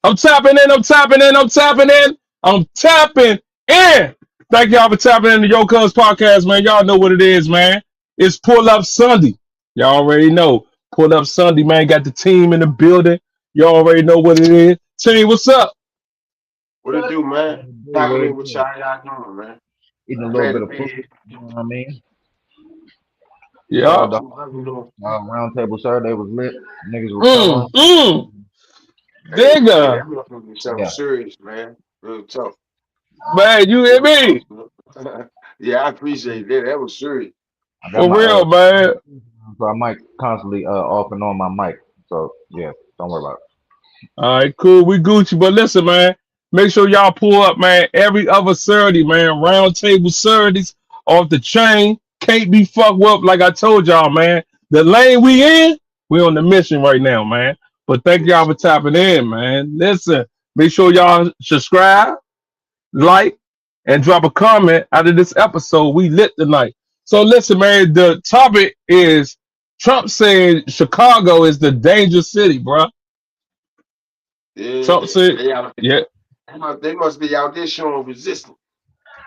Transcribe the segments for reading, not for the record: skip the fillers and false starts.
I'm tapping in. I'm tapping in. I'm tapping in. I'm tapping in. Thank y'all for tapping in the Yocuzpodcast, man. Y'all know what it is, man. It's Pull Up Sunday. Y'all already know. Pull Up Sunday, man. Got the team in the building. Y'all already know what it is. Team, what's up? What it do, man? What Tapping it in with do? y'all doing, man. Eating a little Glad to bit of be food. here. You know what I mean? Yeah. The How you doing? round table Saturday was lit. Niggas was Mm, telling. mm. Hey, Digga. that motherfucker be something Yeah. serious, man. Real tough. Man, you hear Real me? tough, man. Yeah, I appreciate that. That was serious. I got For my real, man. so I might constantly off and on my mic. So yeah, don't worry about All right, cool. We Gucci. But listen, man, make sure y'all pull up, man. Every other Saturday, man. Round table Saturdays off the chain. Can't be fucked with. Like I told y'all, man. The lane we in, we on the mission right now, man. But thank y'all Yes. for tapping in, man. Listen, make sure y'all subscribe, like, and drop a comment out of this episode. We lit tonight. So listen, man. The topic is Trump saying Chicago is the danger city, bro. Trump Yeah, said, they out. yeah. They must be out there showing resistance.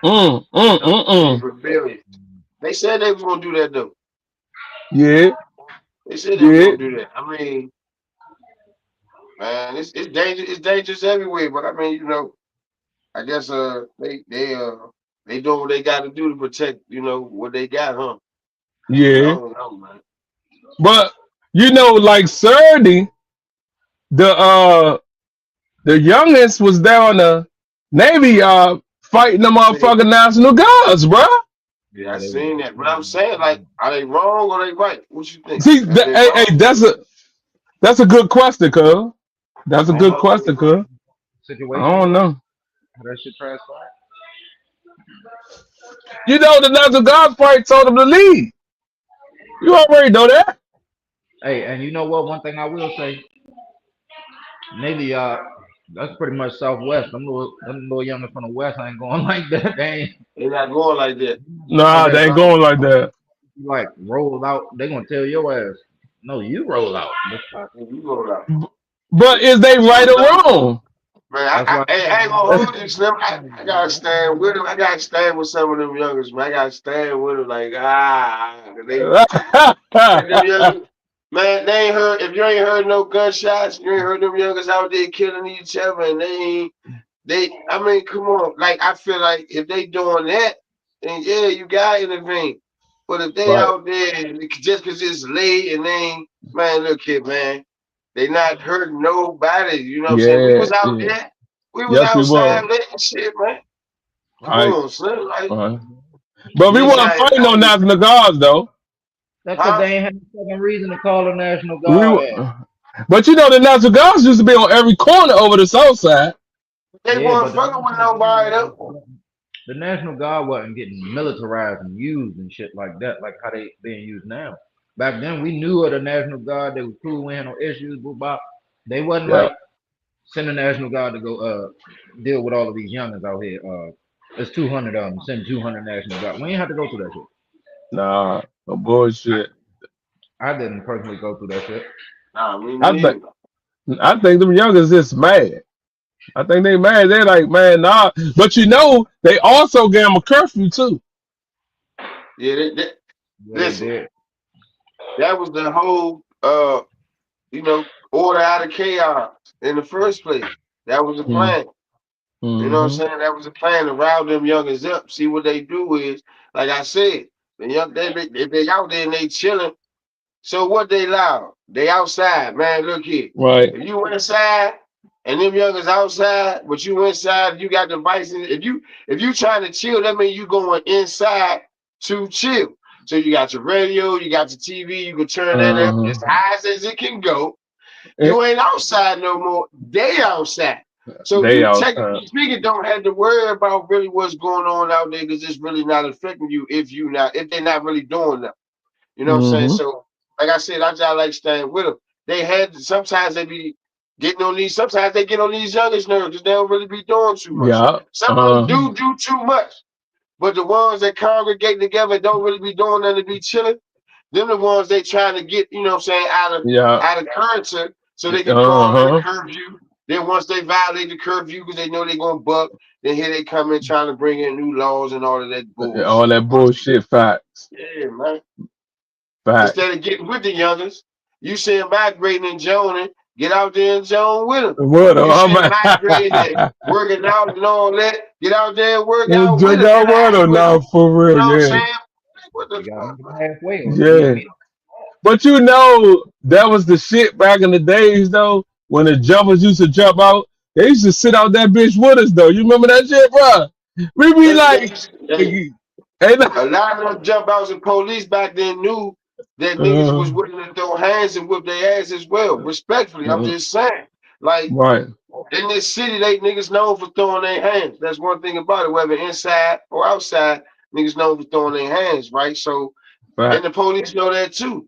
They Mm. rebellion. They said they was gonna do that though. Yeah, They said they was yeah, gonna do that. I mean, man, it's dangerous. It's dangerous everywhere. But I mean, I guess they doing what they got to do to protect what they got, huh? But I yeah. don't know, man. But like Saturday, the the youngest was down the Navy fighting the See, motherfucking National Guards, bro. yeah, I it. They was seen that. But I'm saying, like, are they wrong or they right? What you think? See, Are they hey, wrong? that's a good question, cuz. That's I a don't good know. question, cuz. I situation don't was know. how that shit transpired. The National Guards probably told them to leave. You already know that. Hey, and you know what? One thing I will say, Navy, that's pretty much Southwest. Them little youngers from the West ain't going like that. They ain't They're not going like that. on Nah, that they ain't ground. going like that. Like roll out. They gonna tell your ass, no, you roll out. And you go out. But is they right Slim or Thug, wrong? man, That's why. I ain't gonna hold you, Slim. I gotta stand with them. I gotta stand with some of them youngers, man. I gotta stand with them, like them youngers, man. They ain't heard. If you ain't heard no gunshots, you ain't heard them youngers out there killing each other, and they ain't. I mean, come on. Like, I feel like if they doing that, then yeah, you got to intervene. But if they Right. out there just because it's late and they ain't, man, look here, man. They not hurting nobody. You know what I'm saying? We Yeah, was out yeah. there. We was Yes, we outside will. letting shit, man. All Come right. on, son. Like, All right. But we you weren't saying, fighting on National Guards though. That's because huh? they ain't had no fucking reason to call the National We Guard were, in. but the National Guards used to be on every corner over the south side. They Yeah, weren't but fucking with nobody, though. The National Guard wasn't getting militarized and used and shit like that, like how they being used now. Back then, we knew of the National Guard. They was cool. We had no issues. But they wasn't Yeah. like send the National Guard to go deal with all of these youngins out here. There's 200 of them. Send 200 National Guard. We ain't have to go through that shit. Nah, no bullshit. I didn't personally go through that shit. Nah, me I think neither. I think them youngers just mad. I think they mad. They're like, man, nah. But they also gave them a curfew too. Yeah, Yeah, they listen, did. that was the whole, order out of chaos in the first place. That was the plan. You know what I'm Mm-hmm. saying? That was the plan to rile them youngins up. See what they do is, like I said, the young if they out there and they chilling. So what they loud? They outside, man. Look here. Right. If you inside and them youngins outside, but you inside, you got devices. If you trying to chill, that means you going inside to chill. So you got your radio, you got your TV, you can turn that up Uh-huh. as high as it can go. Eh, You ain't outside no more. They outside. So They you outside. technically speaking don't have to worry about really what's going on out there because it's really not affecting you if they're not really doing that. You know what I'm saying? Mm-hmm. So like I said, I just like staying with them. They had sometimes they be getting on these. Sometimes they get on these youngest nerves because they don't really be doing too much. Yeah. Some of them Uh-huh. do too much, but the ones that congregate together don't really be doing nothing to be chilling. Them the ones they trying to get, you know what I'm saying, Yeah. out of character so they can call in a Uh-huh. curfew. Then once they violate the curfew because they know they're gonna buck, then here they come in trying to bring in new laws and all of that All bullshit. that bullshit facts. Yeah, man. Facts. Instead of getting with the youngers, you see them migrating and joning, get out there and join with them. What You see am them migrating and I? working out and all that, get out there and work And out with drink them, out interact water with them. now for You real, know what I'm yeah. saying? What the You gotta fuck, meet them man? halfway or you Yeah. meet But you know, that was the shit back in the days though, when the jumpers used to jump out. They used to sit out that bitch with us though. You remember that shit, bro? We be like, Hey, hey, a lot of them jump outs and police back then knew that niggas was willing to throw hands and whip their ass as well. Respectfully, I'm uh, just saying. Like, right, in this city, they niggas known for throwing their hands. That's one thing about it, whether inside or outside, niggas known for throwing their hands, right? So, and right, the police know that too.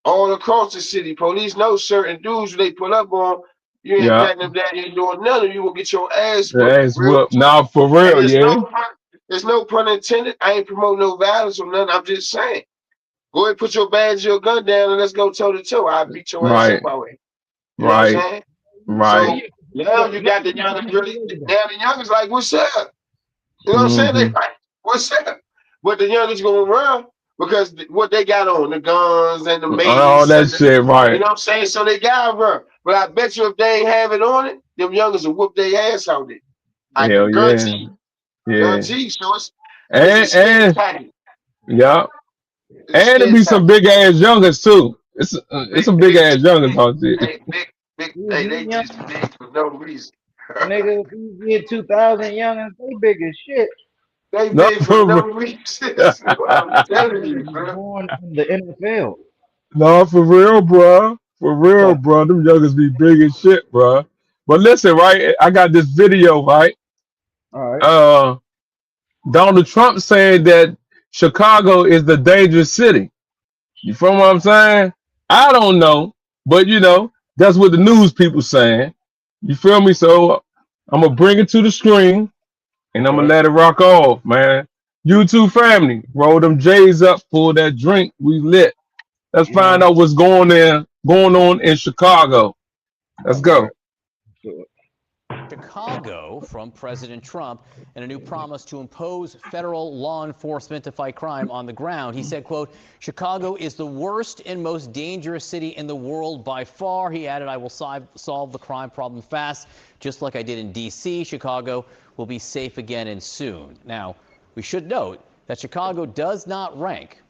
All across the city, police know certain dudes they pull up on. You ain't yeah. patting them down, you ain't doing nothing. You will get your ass The whooped. ass Real whoop. talk. Now for And real, yeah. there's no pun intended. I ain't promoting no violence or nothing. I'm just saying. Go ahead, put your badge, your gun down, and let's go toe to toe. I beat your ass up Right, out here. You know what I'm right, saying? right. So now you got the youngers really. Now the youngers like, what's up? You know what I'm saying? They Mm-hmm. like, what's up? But the youngers gonna run because what they got on, the guns and the All mace that and shit, you right. know what I'm saying? So they gotta run. But I bet you if they ain't have it on it, them youngers will whoop their ass out there. I Hell yeah, guarantee. yeah. Guarantee. So it's the skin And package. yeah. It's the And it skin be some package. big ass youngers too. It's Big, some big big, ass youngers big, on shit. hey, big, big, hey, these they young just big for no reason. nigga, these year 2000 youngins, they big as shit. They No, big for no for reason. real. That's what I'm telling Niggas you, was bro. born in the NFL. No, for real, bro. For real, Like, bro. Them youngers be big as shit, bro. But listen, right? I got this video, right? all right. Uh, Donald Trump saying that Chicago is the dangerous city. You feel what I'm saying? I don't know, but you know, that's what the news people saying. You feel me? So I'm gonna bring it to the screen and I'm All gonna right. let it rock off, man. You two family, roll them J's up, pull that drink, we lit. Let's You know, find out what's going on in Chicago. Let's all right. go. So, Chicago from President Trump and a new promise to impose federal law enforcement to fight crime on the ground. He said, quote, Chicago is the worst and most dangerous city in the world by far. He added, I will solve the crime problem fast, just like I did in D.C. Chicago will be safe again and soon. Now, we should note that Chicago does not rank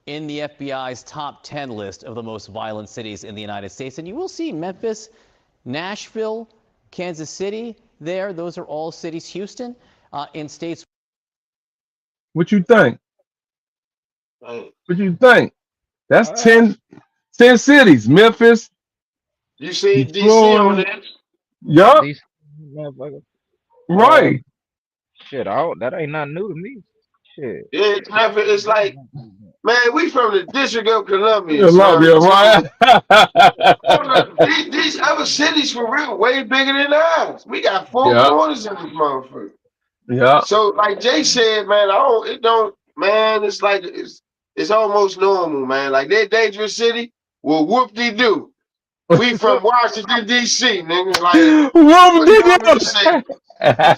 in the FBI's top 10 list of the most violent cities in the United States. And you will see Memphis, Nashville, Kansas City there. Those are all cities. Houston in states. What you think? Hey, What you think? That's all right. 10 cities. Memphis, you see DC on Detroit. there? Yup, These motherfuckers. Uh, right. shit, that ain't nothing new to me. Shit. Yeah, it's never. It's like, man, we from the District of Columbia, son. Columbia, So right? these other cities for real way bigger than ours. We got four Yeah, corners in this motherfucker. yeah. So like Jay said, man, I don't. It don't. Man, it's like it's almost normal, man. Like that dangerous city. Well, whoop de doo. We from Washington D.C. Niggas. Like, What what you want did me to say?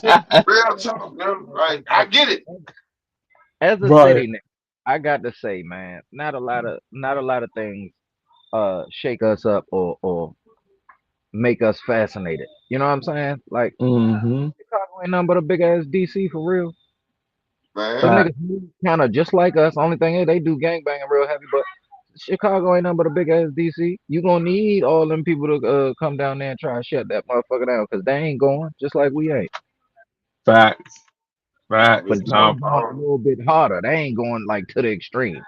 you? Real talk, man. Like, I get it. As a Right, city nigga, I got to say, man, not a lot of things shake us up or make us fascinated. You know what I'm saying? Like mm-hmm. Chicago ain't nothing but a big ass DC for real. Them Man. Fact. niggas kind of just like us. Only thing is they do gangbanging real heavy, but Chicago ain't nothing but a big ass DC. You gonna need all them people to come down there and try and shut that motherfucker down because they ain't going just like we ain't. Facts. Facts. But Real they talk. No. ain't going a little bit harder. They ain't going like to the extreme.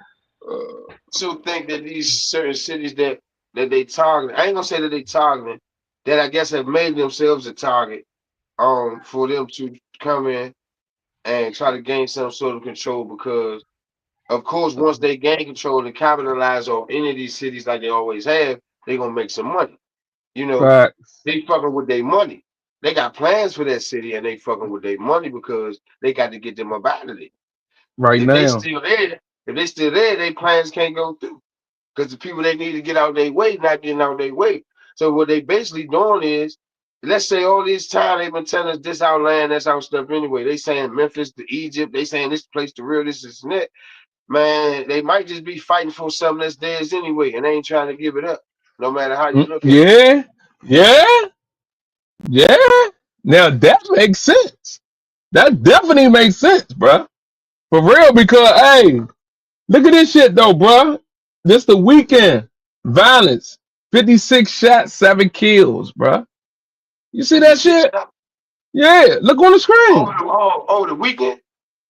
So think that these certain cities that they target, I ain't gonna say that they targeting, that I guess have made themselves a target, for them to come in and try to gain some sort of control because of course once they gain control and capitalize on any of these cities like they always have, they gonna make some money. You know, Facts. they fucking with their money. They got plans for that city and they fucking with their money because they got to get them up out of there. Right If they now. still there, their plans can't go through because the people they need to get out their way not getting out their way. So what they basically doing is let's say all this time they've been telling us this our land, that's our stuff anyway. They saying Memphis to Egypt, they saying this place to real, this is that. Man, they might just be fighting for something that's theirs anyway, and they ain't trying to give it up, no matter how you look at it. Yeah, yeah, yeah. Now that makes sense. That definitely makes sense, bruh. For real, because hey, look at this shit though, bruh. This the weekend. Violence. 56 shots, 7 kills, bruh. You see that 56 shit? shots. Yeah, look on the screen. The weekend.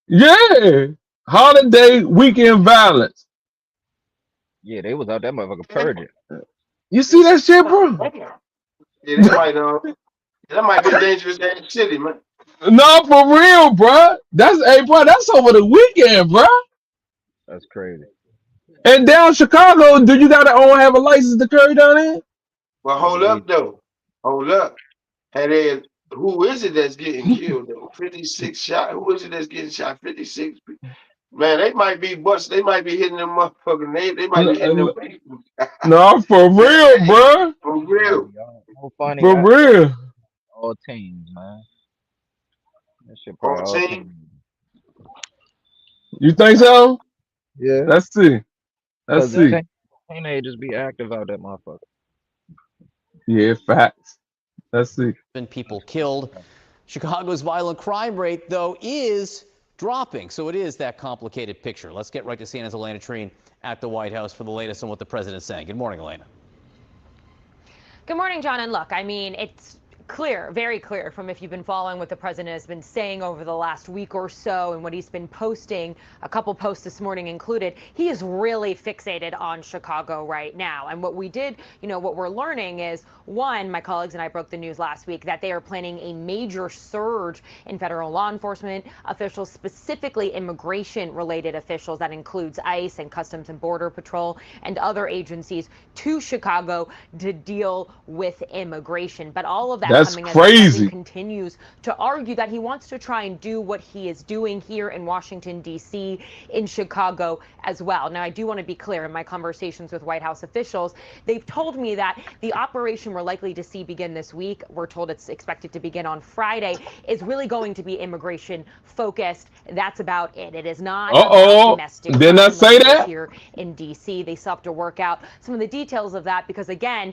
Yeah. Holiday weekend violence. Yeah, they was out that motherfucker purging. You see that shit, bro? Yeah, that might be a dangerous ass city, man. No, for real, bro. That's hey, bro. That's over the weekend, bro. That's crazy. And down Chicago, do you gotta have a license to carry down there? Well, I hold believe up though. Hold up. And then who is it that's getting killed though? 56 shot. Who is it that's getting shot? 56 people. Man, they might be bust. They might be hitting them motherfucking. They might be hitting them people. No, for real, Hey, bro. for might real. be all funny. For real. All teams, man. That shit On probably all team. teams. You think so? Yeah, Let's see. Let's because see. teenagers be active out that motherfucker. Yeah, facts. Let's see. Been people killed. Chicago's violent crime rate, though, is dropping. So it is that complicated picture. Let's get right to CNN's Elena Trine at the White House for the latest on what the president's saying. Good morning, Elena. Good morning, John. And look, I mean, it's clear, very clear from if you've been following what the president has been saying over the last week or so and what he's been posting, a couple posts this morning included, he is really fixated on Chicago right now. And what we did, what we're learning is, one, my colleagues and I broke the news last week that they are planning a major surge in federal law enforcement officials, specifically immigration related officials. That includes ICE and Customs and Border Patrol and other agencies to Chicago to deal with immigration. But all of that That's coming as the president crazy. continues to argue that he wants to try and do what he is doing here in Washington, D.C., in Chicago as well. Now, I do want to be clear in my conversations with White House officials, they've told me that the operation we're likely to see begin this week, we're told it's expected to begin on Friday, is really going to be immigration focused. That's about it. It is not about domestic Didn't I crime say like it is that? here in D.C. They still have to work out some of the details of that because, again,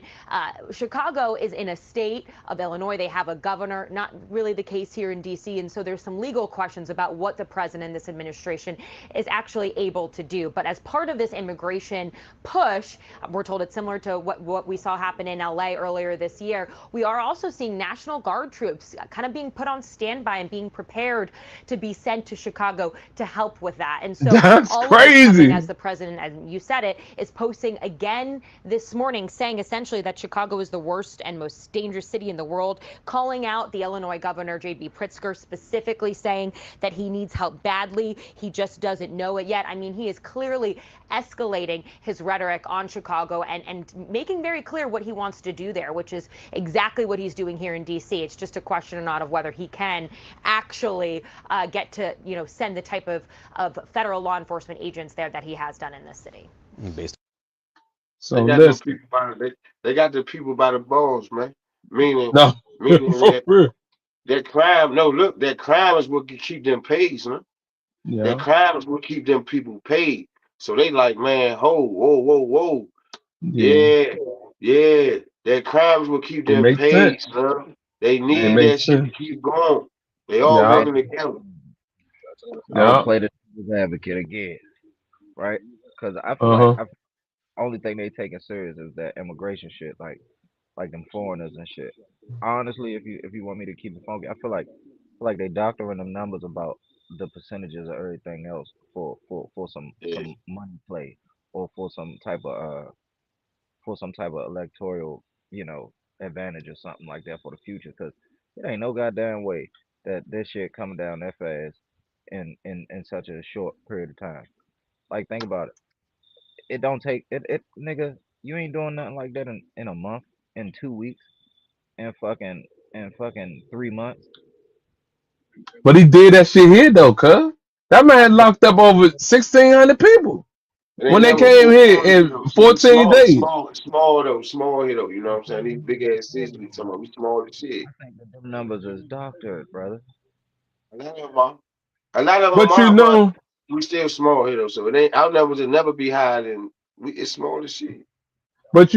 Chicago is in a state of Illinois. They have a governor, not really the case here in D.C. And so there's some legal questions about what the president and this administration is actually able to do. But as part of this immigration push, we're told it's similar to what we saw happen in L.A. earlier this year. We are also seeing National Guard troops kind of being put on standby and being prepared to be sent to Chicago to help with that. And so That's all of this coming crazy. as the president, as you said it, is posting again this morning, saying essentially that Chicago is the worst and most dangerous city in the world, calling out the Illinois governor, J.B. Pritzker, specifically saying that he needs help badly. He just doesn't know it yet. I mean, he is clearly escalating his rhetoric on Chicago and making very clear what he wants to do there, which is exactly what he's doing here in D.C. It's just a question or not of whether he can actually get to, send the type of federal law enforcement agents there that he has done in this city. Based So They got them listen. people they got the people by the balls, man. Meaning No, for that real. that crime. No, look, that crime is what can keep them paid, man. That Yeah. crime is what keep them people paid. So they like, man, whoa. Yeah. Yeah. That crime is what keep It them makes paid, sense. son. They It need that makes shit to sense. keep going. They all Yeah. Right. working together. I'll Yeah. play the devil's advocate again, right? Because I feel like Uh-huh. only thing they taking serious is that immigration shit, like them foreigners and shit. Honestly, if you want me to keep it funky, I feel like they doctoring them numbers about the percentages of everything else for Yeah. some money play or for some type of electoral, you know, advantage or something like that for the future. Because it ain't no goddamn way that this shit coming down that fast in such a short period of time. Like think about it. It don't take it nigga. You ain't doing nothing like that in a month, in 2 weeks, in fucking 3 months. But he did that shit here though, cuz. That man locked up over 1,600 people. It ain't when they never came been here small here in though. See, we 14 small, days. small here though. You know what I'm saying? These big ass cities we talking about, we small as shit. I think that them numbers is doctored, brother. A lot of them are, a lot of them But you are, but know, we still small here though. So it ain't our numbers will never be higher than we. It's small as shit. what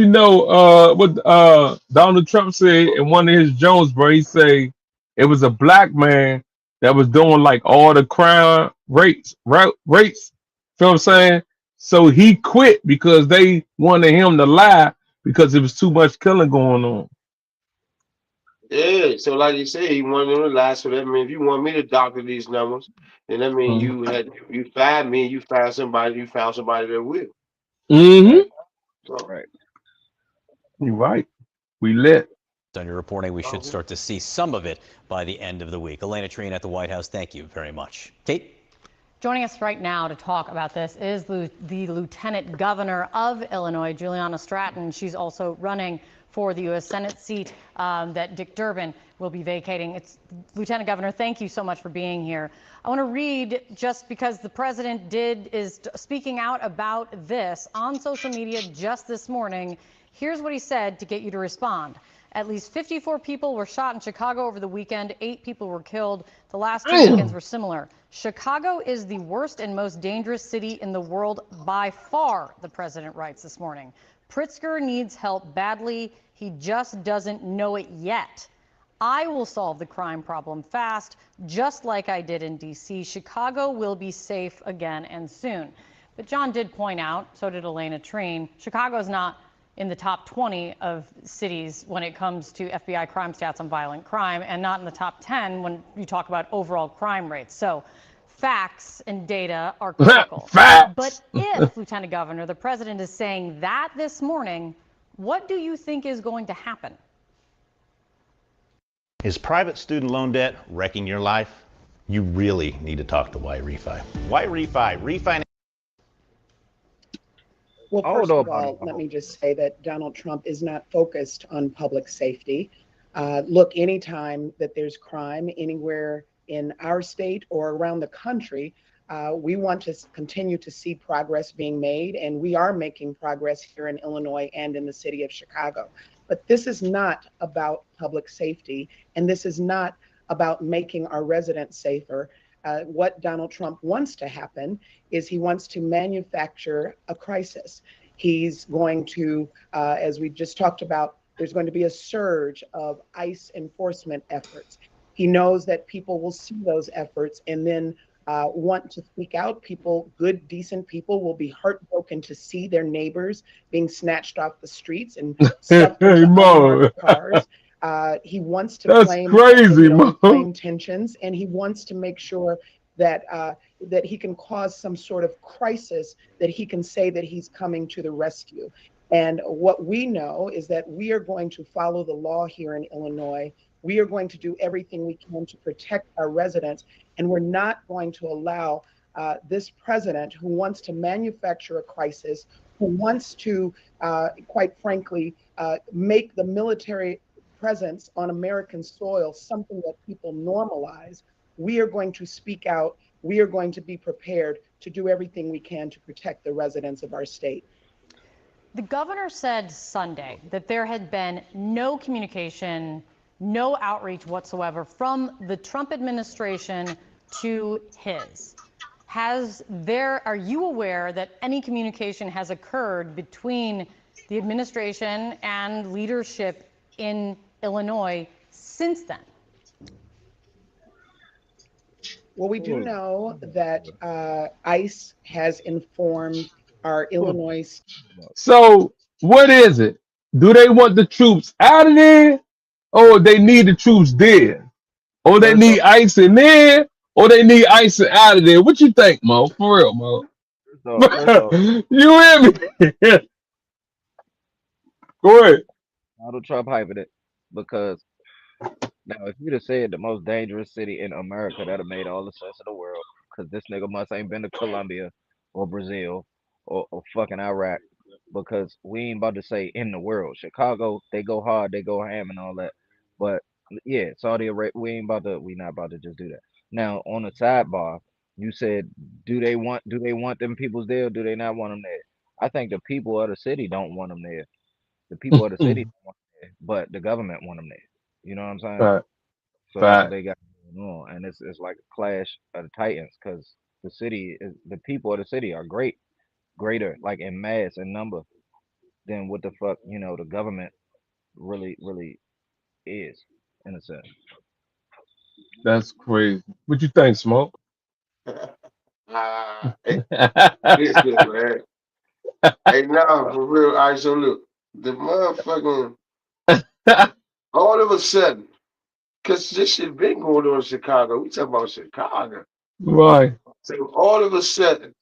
Donald Trump said in one of his Jonesboro, he say it was a black man that was doing like all the crime rates. Feel what I'm saying? So he quit because they wanted him to lie because there was too much killing going on. Yeah. So like you said, he wanted them to last. So that means if you want me to doctor these numbers, then that means you fired me. You found somebody. You found somebody that will. Mm-hmm. So Right. You're right. We lit. On your reporting, we should okay. start to see some of it by the end of the week. Elena Treen at the White House, thank you very much. Kate? Joining us right now to talk about this is the Lieutenant Governor of Illinois, Juliana Stratton. She's also running for the U.S. Senate seat that Dick Durbin will be vacating. Lieutenant Governor, thank you so much for being here. I want to read, just because the president is speaking out about this on social media just this morning. Here's what he said to get you to respond. At least 54 people were shot in Chicago over the weekend. 8 people were killed. The last 2 weekends Damn. were similar. Chicago is the worst and most dangerous city in the world by far, the president writes this morning. Pritzker needs help badly. He just doesn't know it yet. I will solve the crime problem fast, just like I did in D.C. Chicago will be safe again and soon. But John did point out, so did Elena Treen, Chicago's not in the top 20 of cities when it comes to FBI crime stats on violent crime, and not in the top 10 when you talk about overall crime rates. So facts and data are critical. But Facts. if, Lieutenant Governor, the president is saying that this morning, what do you think is going to happen? Is private student loan debt wrecking your life? You really need to talk to Why Refi. Why Refi? Refinance. Well, I don't first know of about all, let me just say that Donald Trump is not focused on public safety. Look, anytime that there's crime anywhere in our state or around the country, we want to continue to see progress being made, and we are making progress here in Illinois and in the city of Chicago. But this is not about public safety, and this is not about making our residents safer. What Donald Trump wants to happen is he wants to manufacture a crisis. He's going to, as we just talked about, there's going to be a surge of ICE enforcement efforts. He knows that people will see those efforts and then want to speak out. People, good, decent people, will be heartbroken to see their neighbors being snatched off the streets and stuffed Hey, into Mo. unmarked cars. He wants to That's flame, crazy, Mo. inflame tensions, and he wants to make sure that that he can cause some sort of crisis that he can say that he's coming to the rescue. And what we know is that we are going to follow the law here in Illinois. We are going to do everything we can to protect our residents, and we're not going to allow this president who wants to manufacture a crisis, who wants to, quite frankly, make the military presence on American soil something that people normalize. We are going to speak out. We are going to be prepared to do everything we can to protect the residents of our state. The governor said Sunday that there had been no communication, no outreach whatsoever from the Trump administration to his. Are you aware that any communication has occurred between the administration and leadership in Illinois since then? Well, we do know that ICE has informed our Illinois. So what is it? Do they want the troops out of there, or they need the troops there, or they First off, need ice in there, or they need ice out of there? What you think, Mo? For real, Mo? first off, You hear me? Go ahead. Donald Trump hyping it because now if you'd have said the most dangerous city in America, that'd have made all the sense in the world. Because this nigga must ain't been to Colombia or Brazil or fucking Iraq. Because we ain't about to say in the world. Chicago, they go hard, they go ham and all that. But yeah, Saudi Arabia, we not about to just do that. Now on the sidebar, You said, do they want them peoples there? Or do they not want them there? I think the people of the city don't want them there. The people of the city don't want them there, but the government want them there. You know what I'm saying? Fact, So that's what fact. they got going on, and it's like a clash of the titans because the people of the city are greater, like in mass and number than what the fuck the government really is in a sense. That's crazy. What you think, Smoke? Hey, listen, man. Hey, now for real. All right, so look, the motherfucking all of a sudden, cause this shit been going on in Chicago. We talking about Chicago. Right. So all of a sudden,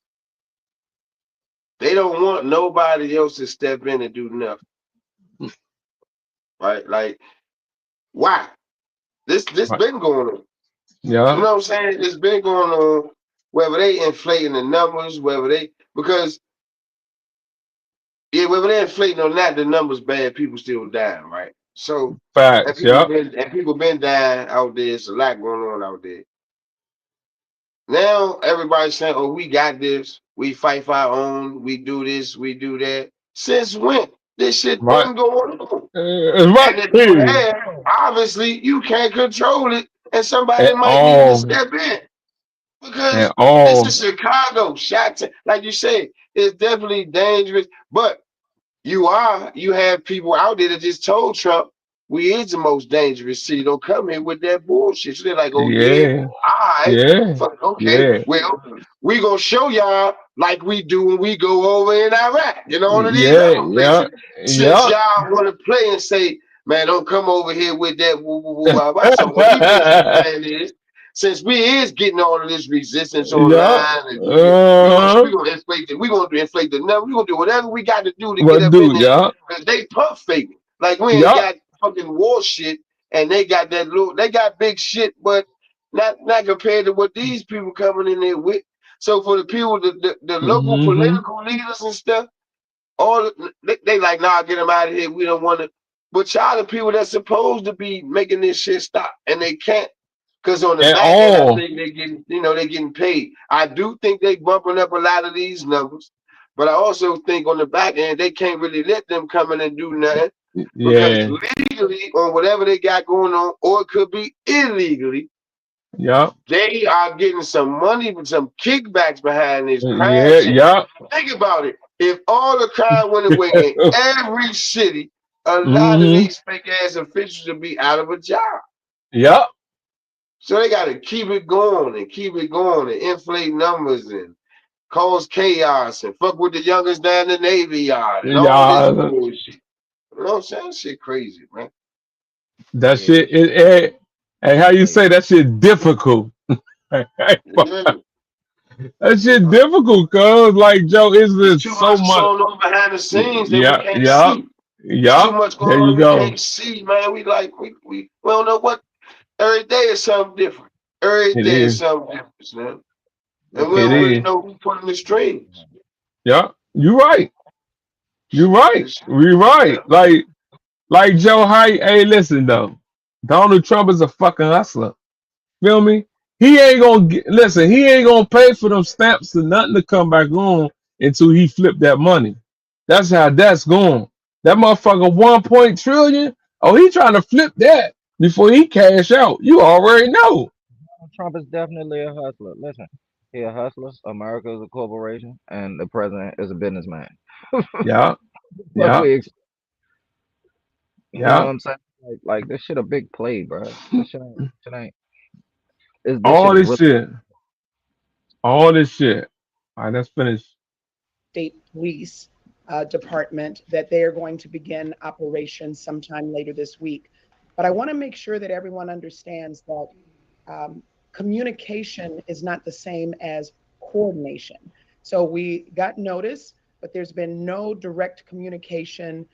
they don't want nobody else to step in and do nothing, right? Like, why? This Right. been going on. You Yeah. know what I'm saying? It's been going on. Whether they inflating the numbers, because whether they inflating or not, the numbers bad. People still dying, right? So Facts. Yeah. and people been dying out there. It's a lot going on out there. Now everybody's saying, "Oh, we got this. We fight for our own. We do this. We do that." Since when? This shit Right. been going on. Right. And if you Period. have, obviously you can't control it, and somebody At might need to all. step in At because this all. is Chicago. Like you said, it's definitely dangerous. But you have people out there that just told Trump we is the most dangerous city. Don't come here with that bullshit. So they're like, oh yeah, Yeah. all right, Yeah. okay, Yeah. well, we gonna show y'all like we do when we go over in Iraq, all of these Yeah. other Yeah. places. Since Yeah. y'all want to play and say, man, don't come over here with that woo woo woo wah wah. So what we basically saying is, since we is getting all of this resistance Yeah. online, and we Uh-huh. gonna inflate it, we gonna inflate the number, we gonna do whatever we got to do to get What up in do? there Yeah. because they pump faking. Like we ain't Yeah. got fucking war shit, and they got that little, they got big shit, but not compared to what these people coming in there with. So for the people, the local Mm-hmm. political leaders and stuff, all they like, nah, get them out of here. We don't want to. But y'all the people that's supposed to be making this shit stop, and they can't. Because on the At back end, I all. think they getting, they getting paid. I do think they bumping up a lot of these numbers, but I also think on the back end they can't really let them come in and do nothing because Yeah. legally on whatever they got going on, or it could be illegally, Yeah. they are getting some money with some kickbacks behind this crime Yeah. shit. Yeah. Think about it. If all the crime went away in every city, a lot of Mm-hmm. these fake ass officials would be out of a job. Yeah. So they got to keep it going and keep it going and inflate numbers and cause chaos and fuck with the youngest down the Navy Yard and all this Yeah. bullshit. You know what I'm saying? That shit crazy, man. That Yeah, shit is. And how you like say that shit difficult? That Yeah. shit difficult, cause like Joe, is There's just too so much much. going on behind the scenes that we Yeah. can't Yeah. see. There's Yeah. too much There going on you that we go. can't see, man. We don't know what. Every day is something different. Every It day is is. something different, man. And it's we It don't really is. know who pulling the strings. Yeah. You right. You right. It's- We yeah. right. Like Joe Hyde. Hey, listen though. Donald Trump is a fucking hustler. Feel me? He ain't gonna listen. He ain't gonna pay for them stamps or nothing to come back on until he flip that money. That's how that's going. That motherfucker 1 trillion. Oh, he trying to flip that before he cash out. You already know. Trump is definitely a hustler. Listen, he a hustler. America is a corporation, and the president is a businessman. Yeah, Fuck yeah, you know what yeah. I'm saying? Like this shit a big play, bro. This shit ain't. This shit All is this really. shit. All this shit. All right, let's finish. State Police Department that they are going to begin operations sometime later this week. But I want to make sure that everyone understands that communication is not the same as coordination. So we got notice, but there's been no direct communication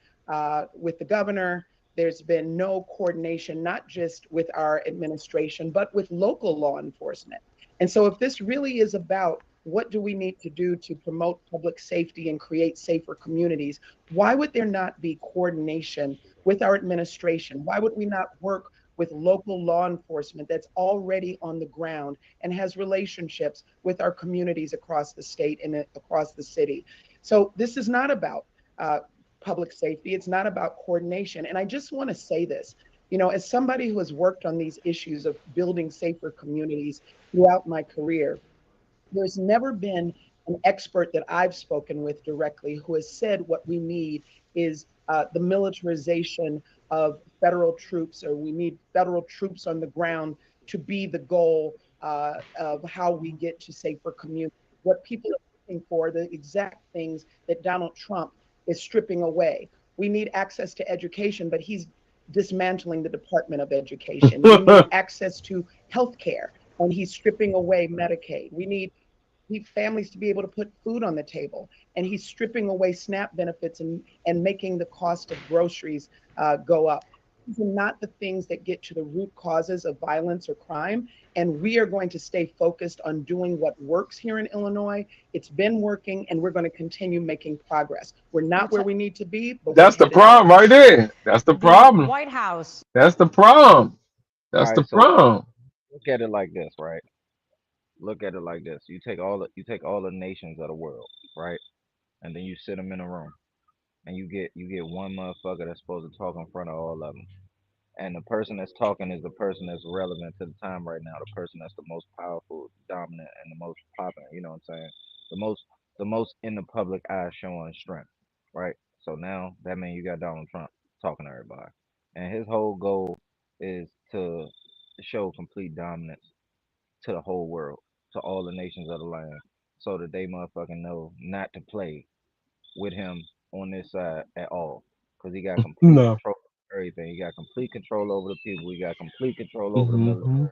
with the governor. There's been no coordination, not just with our administration, but with local law enforcement. And so, if this really is about what do we need to do to promote public safety and create safer communities, why would there not be coordination with our administration? Why would we not work with local law enforcement that's already on the ground and has relationships with our communities across the state and across the city. So this is not about public safety. It's not about coordination. And I just want to say this, as somebody who has worked on these issues of building safer communities throughout my career, there's never been an expert that I've spoken with directly who has said what we need is the militarization of federal troops, or we need federal troops on the ground to be the goal of how we get to safer communities. What people are looking for, the exact things that Donald Trump is stripping away. We need access to education, but he's dismantling the Department of Education. We need access to health care, and he's stripping away Medicaid. We need families to be able to put food on the table, and he's stripping away SNAP benefits and making the cost of groceries go up. These are not the things that get to the root causes of violence or crime, and we are going to stay focused on doing what works here in Illinois. It's been working, and we're going to continue making progress. We're not where we need to be, but That's we're the headed problem there. right there. That's the The problem. White House. That's the problem. All That's the right, so problem. look at it like this, right? Look at it like this. You take all the nations of the world, right? And then you sit them in a room, and you get one motherfucker that's supposed to talk in front of all of them. And the person that's talking is the person that's relevant to the time right now, the person that's the most powerful, dominant, and the most popular. You know what I'm saying? The most in the public eye showing strength, right? So now that means you got Donald Trump talking to everybody, and his whole goal is to show complete dominance to the whole world, to all the nations of the land, so that they motherfucking know not to play with him on this side at all, because he got complete No. control over everything. He got complete control over the people. He got complete control over the military. Hmm.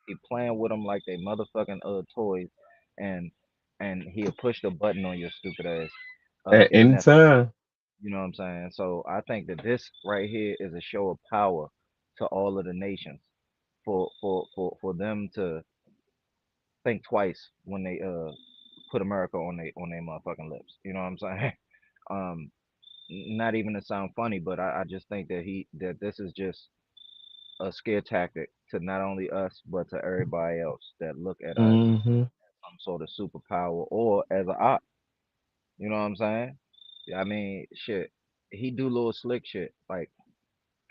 He playing with them like they motherfucking toys, and he'll push the button on your stupid ass At if any necessary. time. You know what I'm saying? So I think that this right here is a show of power to all of the nations, for them to think twice when they put America on their motherfucking lips. You know what I'm saying? Um, not even to sound funny, but I just think that this is just a scare tactic to not only us but to everybody else that look at us Hmm. some sort of superpower or as a op. You know what I'm saying? Yeah, I mean, shit. He do little slick shit. Like,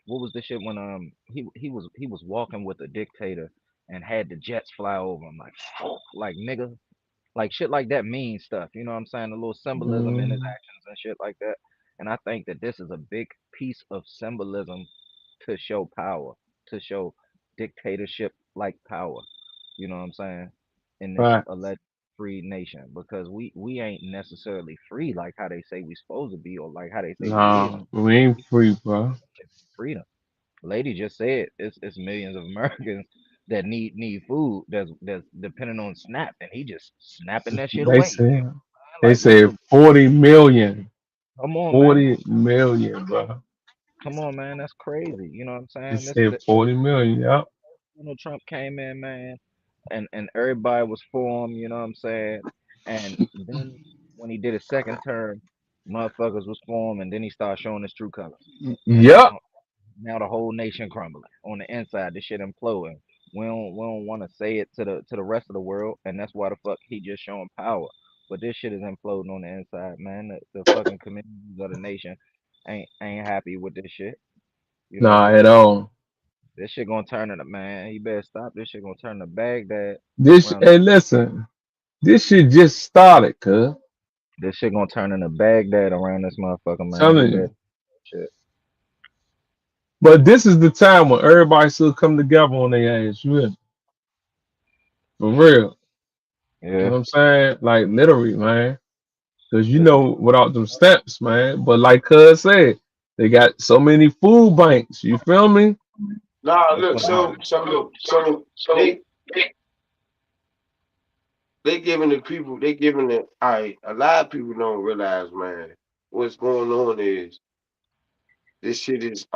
what was the shit when he was walking with a dictator and had the jets fly over him, like nigga, like shit like that mean stuff. You know what I'm saying? A little symbolism in his Hmm. actions and shit like that. And I think that this is a big piece of symbolism to show power, to show dictatorship like power. You know what I'm saying? In this Right. alleged free nation, because we ain't necessarily free like how they say we supposed to be, or like how they say we is. Nah, we ain't free, bro. Freedom. Lady just said it's millions of Americans that need food that's depending on SNAP, and he just snapping that shit They away. You know said what I'm they like, what said the 40 million. come on, man. 40 million, bro. Come on, man. That's crazy. You know what I'm They saying? This said the 40 million. Yep. Donald Trump came in, man, and everybody was for him. You know what I'm saying? And then when he did his second term, motherfuckers was for him, and then he started showing his true colors. And Yep. now the whole nation crumbling on the inside. This shit imploding. We don't want to say it to the rest of the world, and that's why the fuck he just showing power. But this shit is imploding on the inside, man. The fucking communities of the nation ain't happy with this shit. You know what Nah, I'm at saying? all. This shit gonna turn into, man. He better stop. This shit gonna turn to Baghdad This, around. hey, listen, this shit just started, cuz. This shit gonna turn into Baghdad around this motherfucker, man. He Telling better you. shit. But this is the time when everybody should come together on their ass, really. For real. You know Yeah. what I'm saying? Like, literally, man. Because you know, without them stamps, man. But like Cuz said, they got so many food banks. You feel me? Nah, It's look, gonna so they giving the people, they giving the, all right, a lot of people don't realize, man, what's going on is this shit is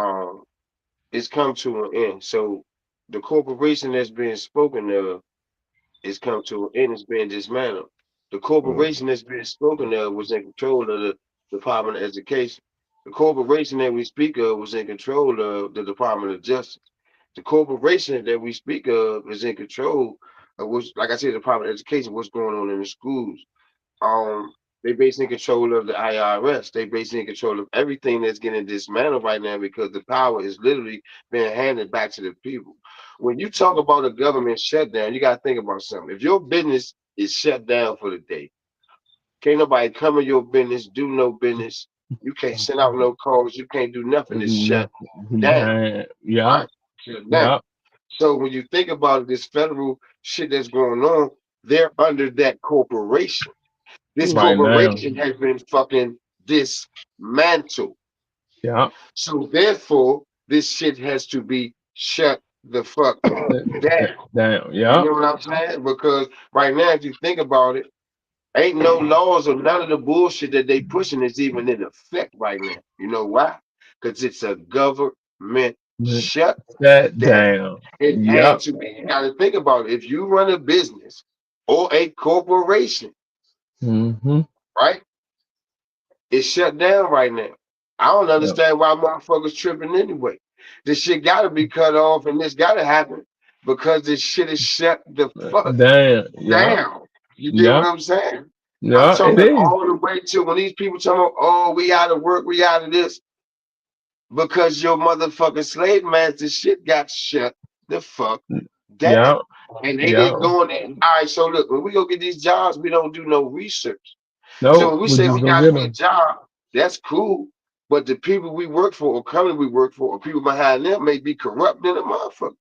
it's come to an end. So the corporation that's being spoken of is come to an end, it's being dismantled. The corporation that's being spoken of was in control of the Department of Education. The corporation that we speak of was in control of the Department of Justice. The corporation that we speak of is in control of what's, like I said, the private education, what's going on in the schools. Um, they basically in control of the IRS. They basically in control of everything that's getting dismantled right now because the power is literally being handed back to the people. When you talk about a government shutdown, you got to think about something. If your business is shut down for the day, can't nobody come in your business, do no business. You can't send out no calls. You can't do nothing. It's shut down, Yeah, right? Shut down. yeah, So when you think about this federal shit that's going on, they're under that corporation. This right now. corporation has been fucking dismantled. Yeah, So therefore, this shit has to be shut the fuck down. damn. You Yeah, know what I'm saying? Because right now, if you think about it, ain't no laws or none of the bullshit that they pushing is even in effect right now. You know why? Because it's a government shut that down. down. It had Yep. to be. You got to think about it. If you run a business or a corporation, Mm-hmm. right? It's shut down right now. I don't Yep. understand why motherfuckers tripping anyway. This shit gotta be cut off and this gotta happen because this shit is shut the fuck Damn. Yeah. down. You get what Yeah. I'm saying? I'm Yeah. It talking is. all the way to when these people talking about, oh, we out of work, we out of this, because your motherfucking slave master shit got shut the fuck down. Yeah. And they Yeah. didn't go in there. All right, so look, when we go get these jobs, we don't do no research. So No, when we we say just we go got get to get a them. job, that's cool. But the people we work for or company we work for or people behind them may be corrupt in a motherfucker.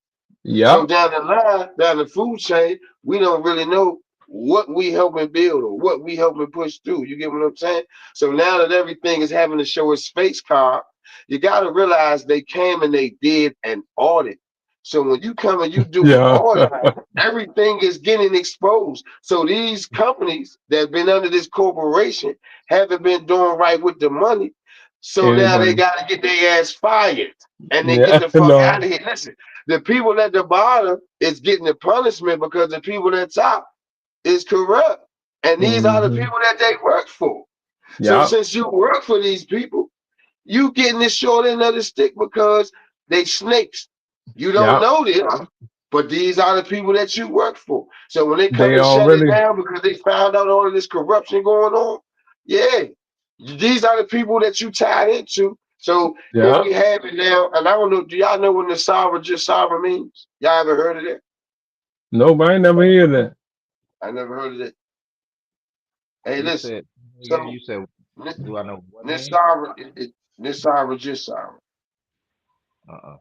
So Yep. down the line, down the food chain, we don't really know what we helping build or what we helping push through. You get what I'm saying? So now that everything is having to show a space card, you got to realize they came and they did an audit. So when you come and you do an Yeah. audit, everything is getting exposed. So these companies that have been under this corporation haven't been doing right with the money. So now they Everybody. got to get their ass fired and they get Yeah. the fuck out No. of here. Listen, the people at the bottom is getting the punishment because the people at top is corrupt. And these are the Mm-hmm. people that they work for. So Yep. since you work for these people, you getting the short end of the stick because they snakes. You don't Yep. know this, but these are the people that you work for. So when they come They and shut it already. down because they found out all of this corruption going on, yeah, these are the people that you tied into. So what Yeah. we have it now, and I don't know, do y'all know what the sovereign means? Y'all ever heard of that? Nobody never hear that. I never heard of that. Hey, You listen. said again. So You said, this, do I know what this mean? sovereign, this sovereign, just sovereign. Uh-uh.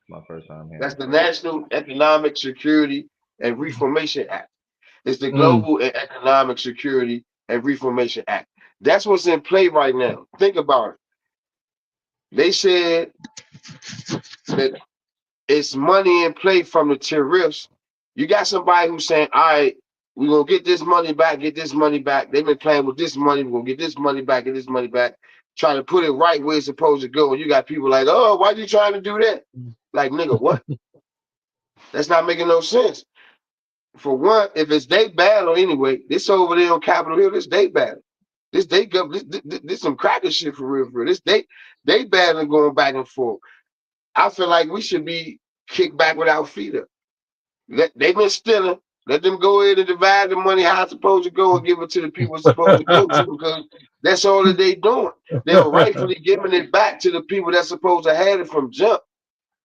My first time hearing That's you the say that. National Economic Security and Reformation Act. It's the Mm. Global Economic Security and Reformation Act. That's what's in play right now. Think about it. They said that it's money in play from the terrorists. You got somebody who's saying, all right, we're going to get this money back, get this money back. They've been playing with this money. We're going to get this money back, get this money back, trying to put it right where it's supposed to go. And you got people like, oh, why you trying to do that? Like, nigga, what? That's not making no sense. For one, if it's they battle anyway, this over there on Capitol Hill, this they battle. This some cracker shit for real, for real. This they battling going back and forth. I feel like we should be kicked back with our feet up. They've been stealing. Let them go in and divide the money how it's supposed to go and give it to the people it's supposed to go to because that's all that they doing. They're rightfully giving it back to the people that's supposed to have it from jump.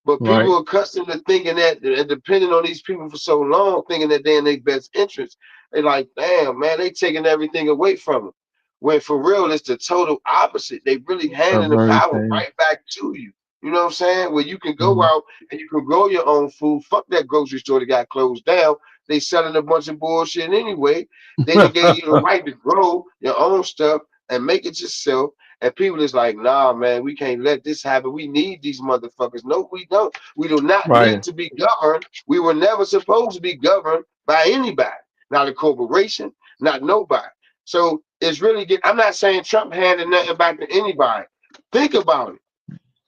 But people Right. are accustomed to thinking that and depending on these people for so long, thinking that they're in their best interest. They're like, damn, man, they taking everything away from them. When for real, it's the total opposite. They really handing the power Everything. right back to you. You know what I'm saying? Where you can go Mhm. out and you can grow your own food. Fuck that grocery store that got closed down. They selling a bunch of bullshit anyway. They done gave you the right to grow your own stuff and make it yourself. And people is like, nah, man, we can't let this happen. We need these motherfuckers. No, we don't. We do not need Right. to be governed. We were never supposed to be governed by anybody, not a corporation, not nobody. So it's really good. I'm not saying Trump handed nothing back to anybody. Think about it.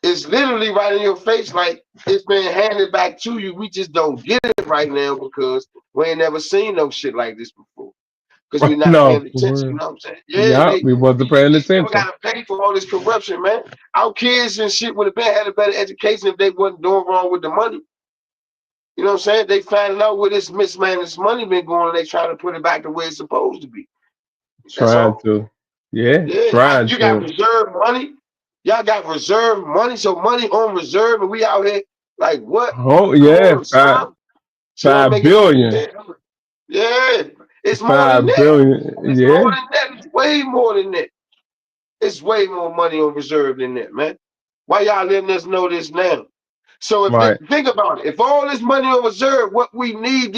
It's literally right in your face, like it's been handed back to you. We just don't get it right now because we ain't never seen no shit like this before. because we're not No, paying for attention. You real. know what I'm saying? Yeah, Yeah, we wasn't paying we still attention. gotta pay for all this corruption, man. Our kids and shit would have been had a better education if they wasn't doing wrong with the money. You know what I'm saying? They finding out where this mismanaged money been going, and they trying to put it back the way it's supposed to be. That's Trying all. to. Yeah, Yeah, trying you got to. reserve money. Y'all got reserve money, so money on reserve, and we out here like what? Oh Come yeah, on, son. Son, five make it make billion. sense. Yeah, it's more than 5 that. billion. It's more Yeah. than that. It's way more than that. It's way more money on reserve than that, man. Why y'all letting us know this now? So if Right. think about it, if all this money on reserve, what do we need?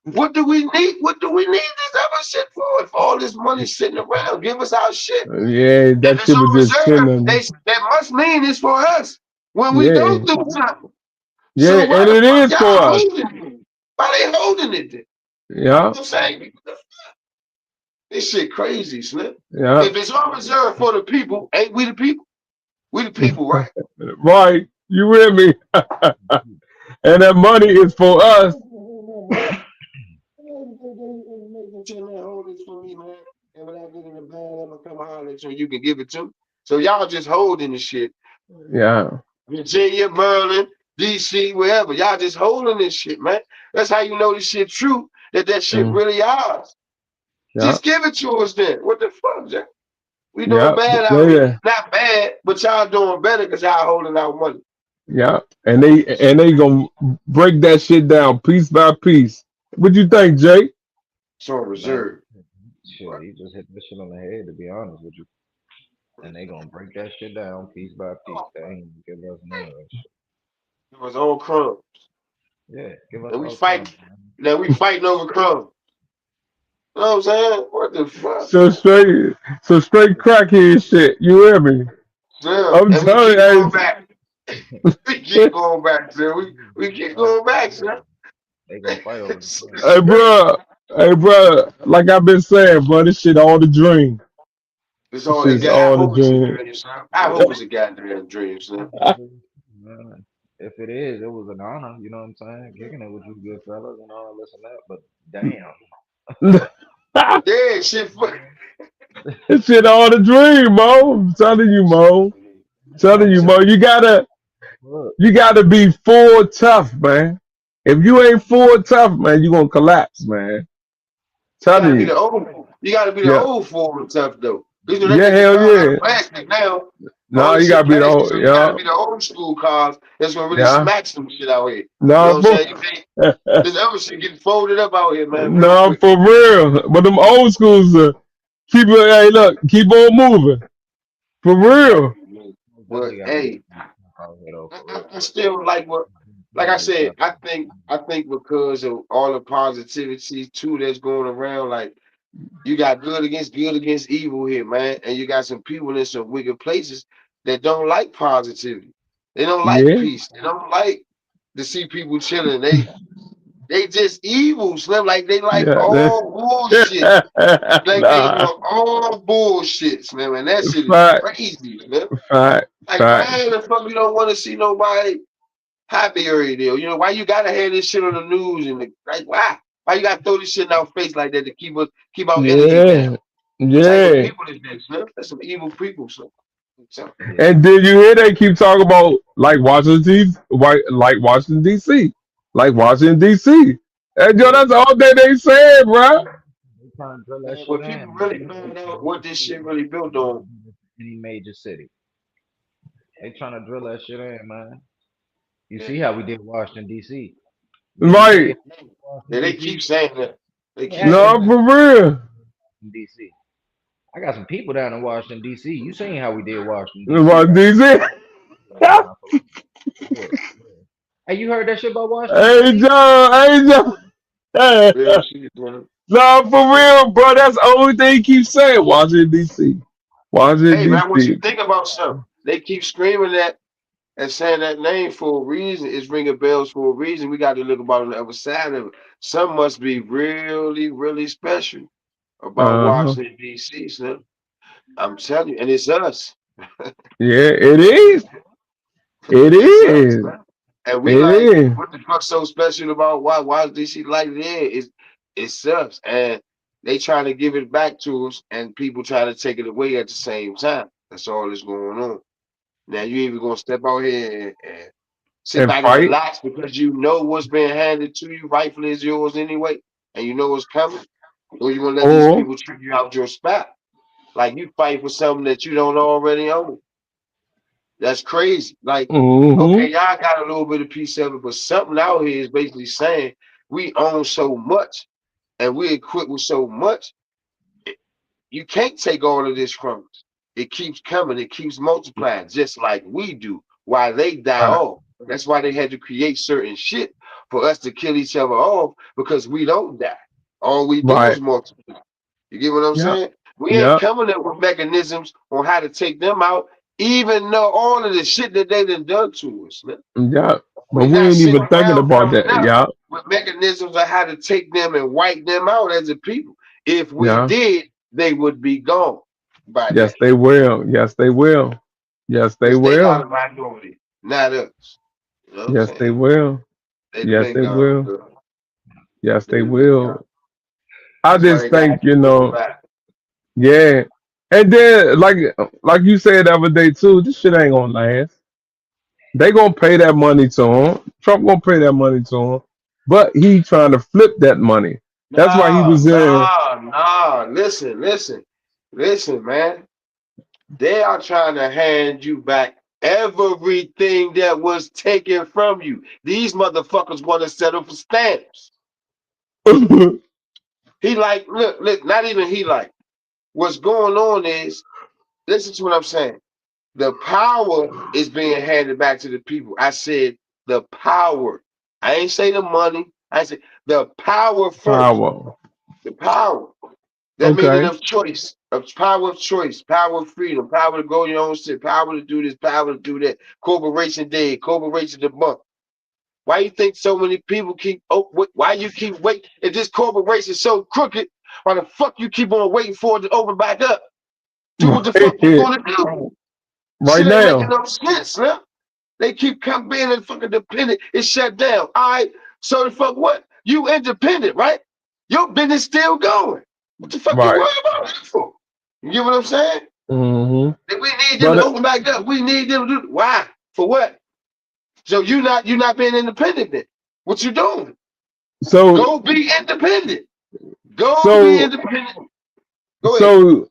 What do we need this other shit for? If all this money sitting around, give us our shit. Yeah, If that it's shit was on just reserve, chilling. that must mean it's for us when we Yeah. don't do something. Yeah, So why and the it fuck is for y'all us. holding it? Why they holding it then? You know Yeah. what I'm saying? This shit crazy, Slim. Yeah. If it's on reserve for the people, ain't we the people? We the people, right? Right. You with me? And that money is for us. Hold this for me, man. And when I get in the bag, I'm gonna come holler so you can give it to me. So y'all just holding the shit. Yeah. Virginia, Maryland, DC, wherever. Y'all just holding this shit, man. That's how you know this shit true, that shit Mm. really ours. Yeah. Just give it to us then. What the fuck, Jack? We doing Yeah. bad out here. Yeah. Not bad, but y'all doing better because y'all holding our money. Yeah. And they gonna break that shit down piece by piece. What you think, Jay? It's on Man, reserve. shit, you just hit this shit on the head, to be honest with you. And they gonna break that shit down piece by piece. They ain't gonna give us none of that shit. It was on crumbs. Yeah, give us And we our fight. crumbs, man. Now we fighting over crumbs. You know what I'm saying? What the fuck? So straight crackhead shit. You hear me? Yeah. I'm And we telling keep going you. back. We keep going back, sir. We keep going back, sir. They gonna fight over the crumbs. Hey, bro. Hey, bro. Like I've been saying, bro, this shit all the dream. It's This all it shit's got. I all the hope it's a dream. dream, sir. I hope it's a goddamn dream, sir. Man, if it is, it was an honor, you know what I'm saying? Kicking it with you good fellas and all this and that, but damn. Yeah, shit. This shit all the dream, Mo. I'm telling you, Mo. Telling I'm you, telling Mo. You gotta, Look, you gotta be full tough, man. If you ain't full tough, man, you gonna collapse, man. you Telling gotta be you. the old. You gotta be the Yeah. old form of tough though. These they Yeah, making hell cars out yeah. of plastic now. All No, this you shit gotta be the plastic, whole, so you gotta yeah, be the old school cars that's gonna really yeah. smack some shit out here. You know No, what I'm for saying? You can't. This other shit getting folded up out here, man, real no, quick. for real. But them old schools, keep it. Hey, look, keep on moving. For real. But definitely gotta be hey, out here though, I, for I real, I for real. still like what, like I Definitely said, tough. I think because of all the positivity too that's going around, like you got good against evil here, man, and you got some people in some wicked places that don't like positivity. They don't like Yeah. peace. They don't like to see people chilling. They just evil, Slim. Like they like Yeah. all bullshit. Like they Nah. want all bullshit, Slim, and that shit is Fact. crazy, Slim. Fact. Like Fact. why the fuck you don't want to see nobody happy every day? You know why you gotta have this shit on the news and like why? Why you gotta throw this shit in our face like that to keep our energy down? Yeah. What type of Yeah. people is this, man? That's some evil people, so Yeah. And did you hear they keep talking about like Washington D.C. Like Washington D.C. Like Washington D.C. And yo, Yeah. that's all that they said, bro. They trying to drill that man, shit when in, people man. really find out what this shit really built on, Any major city. They trying to drill that shit in, man. You yeah, see how we did Washington D.C. Did you see Right. how Washington yeah, they D.C.? keep saying that. They Hey, keep I saying ain't No, that. for real. in D.C. I got some people down in Washington D.C. You seen how we did Washington D.C., Washington right? D.C. Yeah, nah, for real. Yeah, yeah. Hey, you heard that shit about Washington Hey, D.C.? John. Hey, John. Hey. Real shit, man. No, for real, bro. That's the only thing he keeps saying. Washington D.C. Washington Hey, man, I want you D.C. to think about something. They keep screaming that and saying that name for a reason. It's ringing bells for a reason. We got to look about on the other side of it. Something must be really, really special about Uh-huh. Washington, D.C., son. I'm telling you, and it's us. Yeah, it is. It It's us, is. man. And we It like, is. what the fuck so special about why is DC like it is? It's us. And They trying to give it back to us, and people try to take it away at the same time. That's all that's going on. Now you either gonna step out here and sit And back and fight. relax because you know what's being handed to you, rightfully is yours anyway, and you know what's coming, or you gonna let these Or people treat you out your spot like you fight for something that you don't already own. That's crazy. Like, okay, y'all got a little bit of piece of it, but something out here is basically saying we own so much and we're equipped with so much. You can't take all of this from us. It keeps coming, it keeps multiplying, just like we do, while they die right, off. That's why they had to create certain shit for us to kill each other off because we don't die. All we do right. is multiply. You get what I'm Yeah, saying? We ain't yeah, coming up with mechanisms on how to take them out, even though all of the shit that they done to us, man. yeah. But We're we not ain't sitting even thinking around about coming that. up Yeah, with mechanisms on how to take them and wipe them out as a people. If we yeah. did, they would be gone by now. Yes, they will. Yes, they will. Yes, they Because they are the will. minority, not us. You know what I'm Yes, they saying? will. They Yes, been they gone, will. girl. Yes, They they been gone. will. I That's why just they got think, to put them back. yeah. And then, like you said the other day too, this shit ain't gonna last. They gonna pay that money to him. Trump gonna pay that money to him, but he trying to flip that money. That's why he No, was in. no, no. Listen, man. They are trying to hand you back everything that was taken from you. These motherfuckers want to settle for stamps. He like, look, not even he like. What's going on is, listen to what I'm saying. The power is being handed back to the people. I said the power. I ain't say the money. I said the power first. Power. The power. That meaning Okay. of choice, of power of choice, power of freedom, power to go your own shit, power to do this, power to do that. Corporation dead, corporation debunked. Why you think so many people keep? Why you keep waiting? If this corporation so crooked, why the fuck you keep on waiting for it to open back up? Do what the fuck you gonna do? Right Shit ain't making now. no sense, man. They keep being and fucking dependent. It's shut down. All right. So the fuck what? You independent, right? Your business still going. What the fuck you Right. worry about that for? You get what I'm saying? Mm-hmm. If we need them But to open back up, we need them to do why? For what? So you not being independent then. What you doing? so Go be independent. Go be so independent. Go ahead. so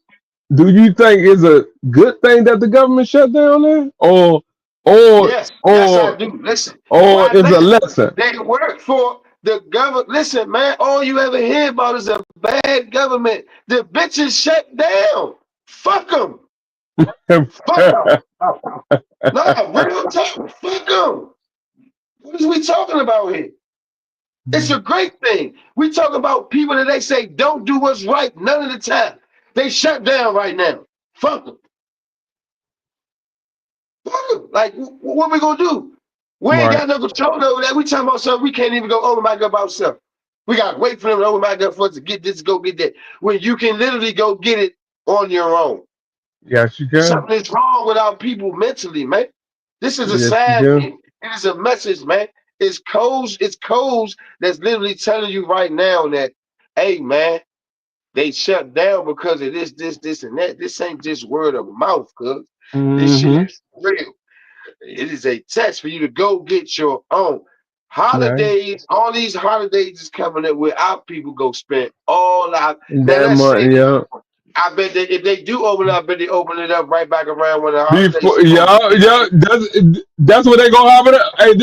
do you think it's a good thing that the government shut down there? Or Yes, I or do. Listen, or why? is a Listen, lesson? they work for the government. Listen, man, all you ever hear about is a bad government. The bitches shut down. Fuck them. Fuck them. No, real talk. Fuck them. What is we talking about here? It's a great thing. We talk about people that they say don't do what's right none of the time. They shut down right now. Fuck them. Fuck them. Like, what we gonna do? We ain't Right. got no control over that. We talking about something we can't even go open back up ourselves. We got to wait for them to open back up for us to get this, go get that. When you can literally go get it on your own. Yes, you can. Something is wrong with our people mentally, man. This is a Yes, you sad can. thing. It is a message, man. It's codes that's literally telling you right now that, hey, man, they shut down because of this, and that. This ain't just word of mouth, cuz. This shit Mm-hmm. is real. It is a test for you to go get your own. Yeah. Holidays, all these holidays is coming up where our people go spend all out. Now That let's say money, yeah. I bet that if they do open up, I bet they open it up right back around when the holidays Before, supposed to yeah, be yeah, that's what they gonna have it. Hey,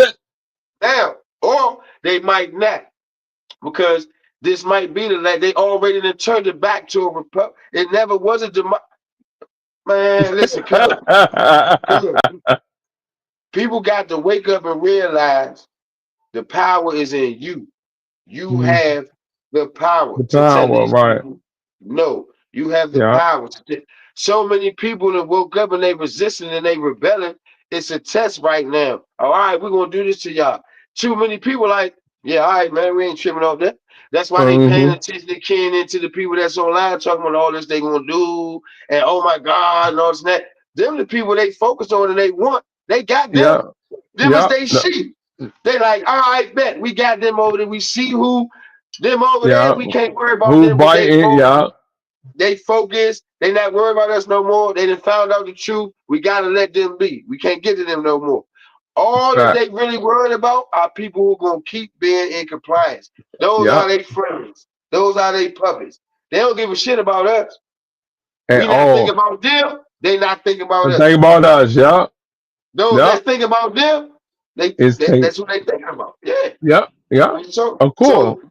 down. Or they might not, because this might be the like they already done turned it back to a republic. It never was a man. Listen, cuz people got to wake up and realize the power is in you. You Mhm. have the power The to tell power, these right? people no. You have the Yeah. power to. So many people that woke up and they resisting and they rebelling. It's a test right now. All right, we're gonna do this to y'all. Too many people like, yeah, all right, man, we ain't tripping off that. That's why they paying Mm-hmm. attention. They keying into the people that's online talking about all this they gonna do and oh my God and all this and that. Them the people they focus on and they want. They got them. Yeah. Them is Yeah. they No. sheep. They like, all right, bet we got them over there. We see who Them over there, Yeah. we can't worry about Who them because biting? Yeah. they focus. They not worried about us no more. They done found out the truth. We gotta let them be. We can't get to them no more. All that Fact. they really worried about are people who gonna keep being in compliance. Those Yeah. are their friends. Those are their puppets. They don't give a shit about us. At We not thinking all. about them. They not thinking about The us. thing about us, yeah. Those Yeah. that think about them, It's take. that's what they thinking about. Yeah. Yeah. Yeah. So Of course. so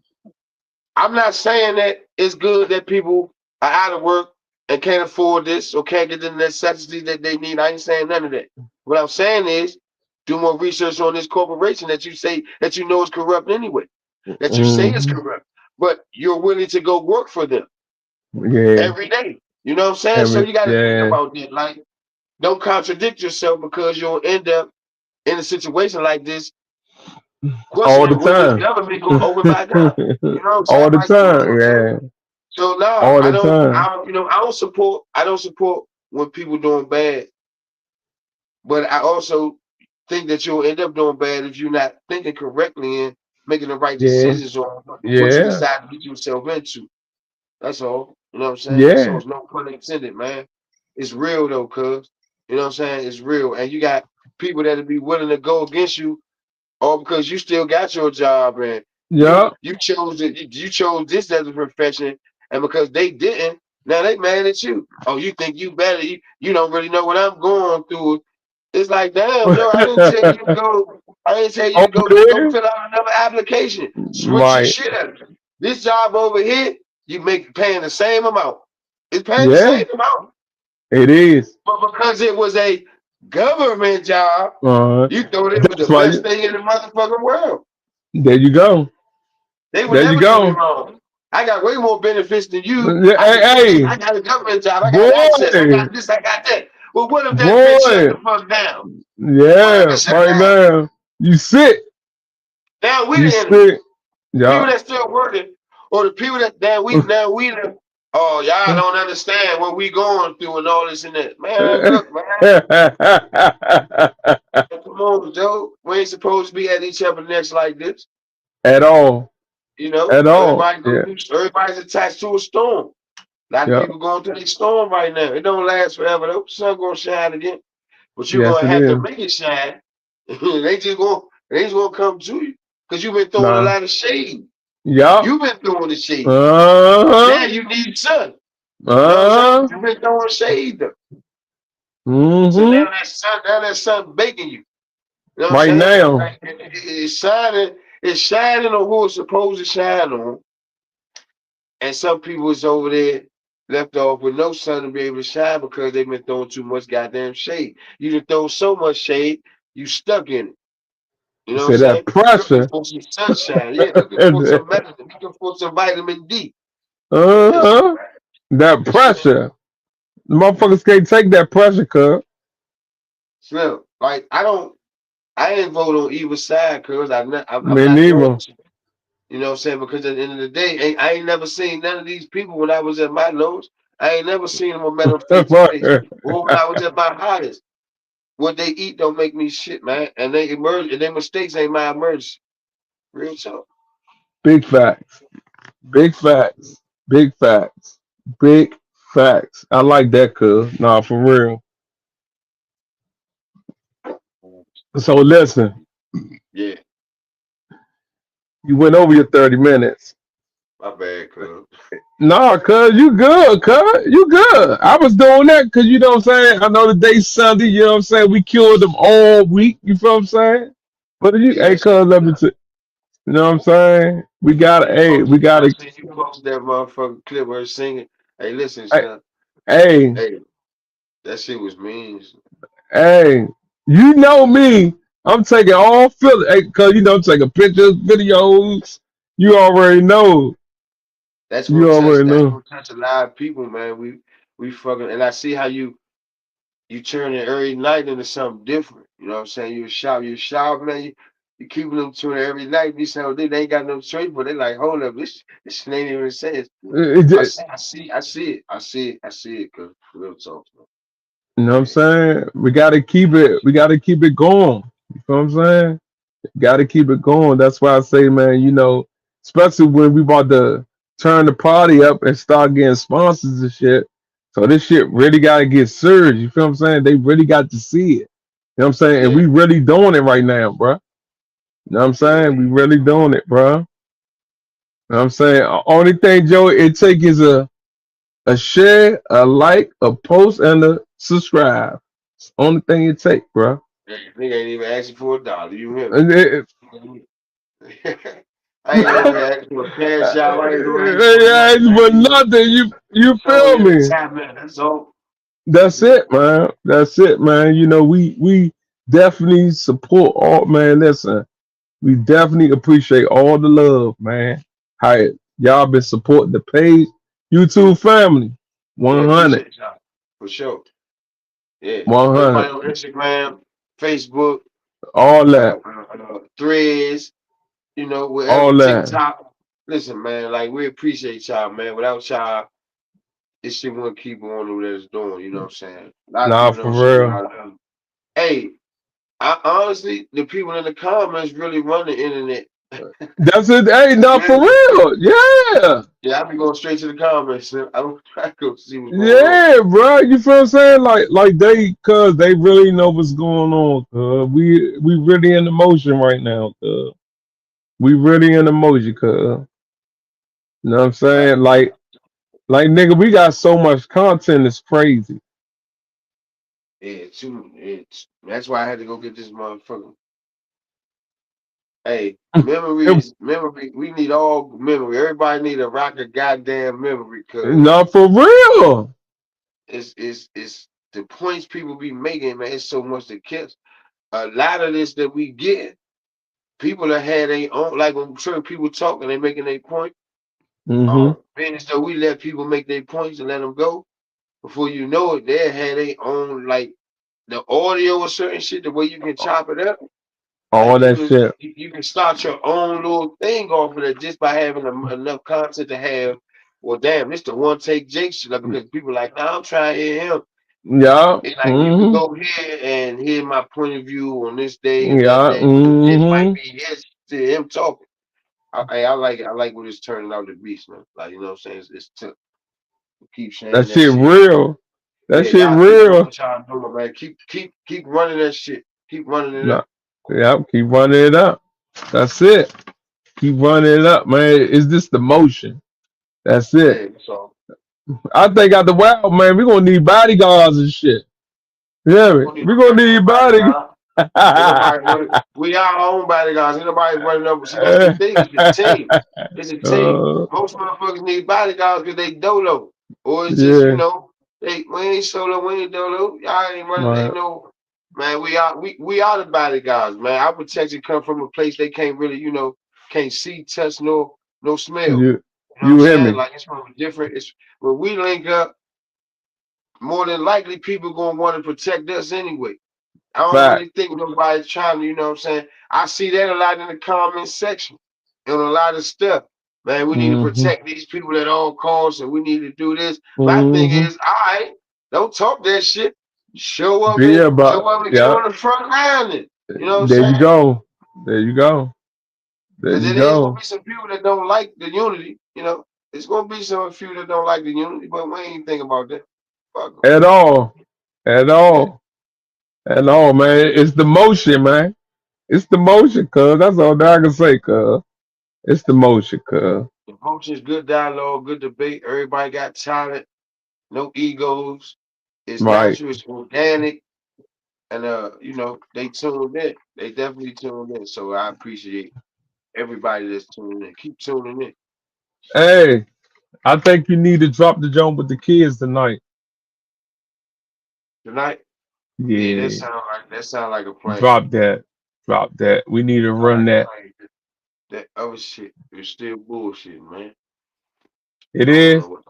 I'm not saying that it's good that people are out of work and can't afford this or can't get the necessities that they need. I ain't saying none of that. What I'm saying is do more research on this corporation that you say that you know is corrupt anyway, that you say is Hmm. corrupt, but you're willing to go work for them Yeah. every day. You know what I'm saying? So you got to think Yeah. about that. Like, don't contradict yourself because you'll end up in a situation like this All the questioning will this time. government go over my God? You know what I'm saying? All the Like, come time. on. So Yeah. so now All the time. I don't support when people doing bad, but I also think that you'll end up doing bad if you're not thinking correctly and making the right Yeah. decisions on what you Yeah. decide to get yourself into. That's all. You know what I'm saying? So Yeah. it's no pun intended, man. It's real though, cuz. You know what I'm saying? It's real. And you got people that'll be willing to go against you all because you still got your job and Yeah. you chose this as a profession, and because they didn't, now they mad at you. Oh, you think you better? You don't really know what I'm going through. It's like, damn, yo, I didn't tell you to go. I didn't tell you to Over go there. fill out another application. Switch your Right. shit up. This job over here, you make paying the same amount. It's paying the Yeah. same amount, It is. but because it was a government job, Uh, you thought it was the that's why. best thing in the motherfucking world. There you go. They would There you never do me go. wrong. I got way more benefits than you. Yeah, I can say hey, that hey, I got a government job. I got access. I boy, got this. I got that. Well, what if that bitch shut boy. the fuck down? What if Yeah. it shut Right down? now, you sick. Now we You the enemy. sick. People Yeah. that still working, or the people that now we the oh y'all don't understand what we going through and all this and that. Man, look, man. Come on, Joe. We ain't supposed to be at each other necks like this. At all. You know, At all. everybody go Yeah. through. Everybody's attached to a storm. A lot of Yeah. people going through a storm right now. It don't last forever though. The sun gonna shine again, but you're Yes, gonna it have to is. make it shine. They just gonna come to you because you've been throwing a Nah. lot of shade. Yup. You've been throwing the shade. Now Uh-huh. you need sun. You know what I'm saying? Uh-huh. You've been throwing shade though. So Mm-hmm. now that sun baking you. You know what I'm Right saying? now. Like, it's shining. It's shining on who it's supposed to shine on, and some people is over there left off with no sun to be able to shine because they've been throwing too much goddamn shade. You done throw so much shade, you stuck in it. You You know what I'm said saying? that Looking pressure. for some sunshine. Yeah, looking for some medicine, looking for some vitamin D. Yeah, so, Uh-huh. That so, pressure. The motherfuckers can't take that pressure, cuz. so, like, I ain't vote on either side because I'm Me not going neither. to. You know what I'm saying? Because at the end of the day, I ain't never seen none of these people when I was at my lowest. I ain't never seen them or met them face to face. Or when I was at my highest. What they eat don't make me shit, man. And they emerge and their mistakes ain't my emergency. Real talk. Big facts. Big facts. Big facts. Big facts. I like that, cuz. Nah, for real. So listen, Yeah, you went over your 30 minutes. my bad, cuz. Nah, cuz you good, cuz. You good. I was doing that because you know what I'm saying? I know the day's Sunday, you know what I'm saying? We killed them all week, you feel what I'm saying? But you hey Yes. cuz let me you know what I'm saying? We I gotta seen you posted that motherfucking clip where he's singing. Hey, listen, hey, son. hey, Hey, that shit was mean. hey, you know me. I'm taking all hey, cuz you know I'm taking pictures, videos. You already know. You already That's know. gonna touch a lot of people, man. We fucking and I see how you turn it every night into something different. You know what I'm saying? You shop, man. You keeping them tuning every night. These how they ain't got no choice, but they like, hold up, this shit ain't even sense. It I just, see, I see, I see it. I see it, cause real talk, man. you know what I'm Yeah. saying? We gotta keep it going. You know what I'm saying? Gotta keep it going. That's why I say, man, you know, especially when we about to turn the party up and start getting sponsors and shit. So this shit really got to get surged. You feel what I'm saying? They really got to see it. You know what I'm saying? And Yeah, we really doing it right now, bro. You know what I'm yeah. saying? We really doing it, bro. You know what I'm saying? Only thing, Joe, it take is a share, a like, a post, and a subscribe. It's the only thing it take, bro. Hey, nigga ain't even asking for $1. You hear me? And I ain't over here asking for a cash out. I ain't gonna ask for yeah, nothing. it's I for ain't gonna nothing. You show feel you the me? time, man. That's all. That's it, man. That's it, man. You know, we definitely support all, man. Listen, we definitely appreciate all the love, man. How y'all been supporting the page, YouTube family, Yeah, 100, appreciate y'all for sure. Yeah, 100, everybody on Instagram, Facebook, all that, Threads, you know, wherever, all that. TikTok. Listen, man, like we appreciate y'all, man. Without y'all, this shit wouldn't keep on the way that it's doing. You know what I'm saying? A lot of Nah, people for don't show real. y'all love. Hey, I honestly, the people in the comments really run the internet. That's it. Hey, not for Really. real. Yeah. Yeah, I be going straight to the comments. I don't try to go see what's going on. Yeah, bro. You feel what I'm saying? Like cause they really know what's going on. We really in the motion right now. We really in the motion. You know what I'm Right. saying? Like nigga, we got so much content. It's crazy. Yeah, that's why I had to go get this motherfucker. Hey, memory. We need all memory. Everybody need a rock of goddamn memory, cause Not for real. it's the points people be making, man. It's so much to catch. A lot of this that we get, people that had their own. Like when certain people talk and they making their point. Mm-hmm. Being as though we let people make their points and let them go. Before you know it, they had their own like the audio or certain shit. The way you can chop it up. All Like that shit. you can start your own little thing off of it just by having enough content to have. Well, damn, this the one take Jake shit like, because people like, nah, I'm trying to hear him. Yeah. And like you can Mm-hmm. go here and hear my point of view on this day and that Yeah. day because this might Mm-hmm. be his to him talking. I like it. I like what it's turning out to be, man. Like you know what I'm saying? It's keep That saying that shit shit. real. That Yeah, shit y'all keep doing real. what y'all doing, man. Keep running that shit. Keep running it Nah. up. Yeah. Keep running it up. That's it. Keep running it up, man. Is this the motion? That's it. Yeah, so. I think out the wild, man, we're gonna need bodyguards and shit. Yeah, We don't need we're no gonna need goddamn bodyguards. bodyguard. Ain't nobody running. We are our own bodyguards. Ain't nobody running up. See, that's the thing. It's a team. It's a team. Most motherfuckers need bodyguards because they dolo. Or it's just, yeah, we ain't solo, we ain't dolo. Y'all ain't running, right. ain't no, man, we are the bodyguards, man. Our protection come from a place they can't really, can't see, touch, no smell. You You know what I'm you hear saying? me? Like, it's from a different, it's when we link up, more than likely people gonna want to protect us anyway. I don't Fact. really think nobody's trying to, you know what I'm saying? I see that a lot in the comment section and a lot of stuff. Man, we need to Mm-hmm. protect these people at all costs and we need to do this. My thing Mm-hmm. is, all right, don't talk that shit. Show up Be and about get yeah. on the front line. And, you know what I'm There you saying? go. There you go. There Because you it is gonna go. be some people that don't like the unity, It's gonna be some few that don't like the unity, but we ain't think about that. Fuck 'em. At all. At Yeah. all. At all, man. It's the motion, man. It's the motion, cuz. That's all that I can say, cuz. It's the motion, cuz. The motion is good dialogue, good debate. Everybody got talent, no egos. It's Right. natural, it's organic, and they tuned in. They definitely tuned in. So I appreciate everybody that's tuning in. Keep tuning in Hey, I think you need to drop the joint with the kids tonight. tonight. Yeah, Yeah. that sound like a plan. Drop that. Drop that. We need to Sound run like a that. plan. That other shit is still bullshit, man. It I don't know is. what,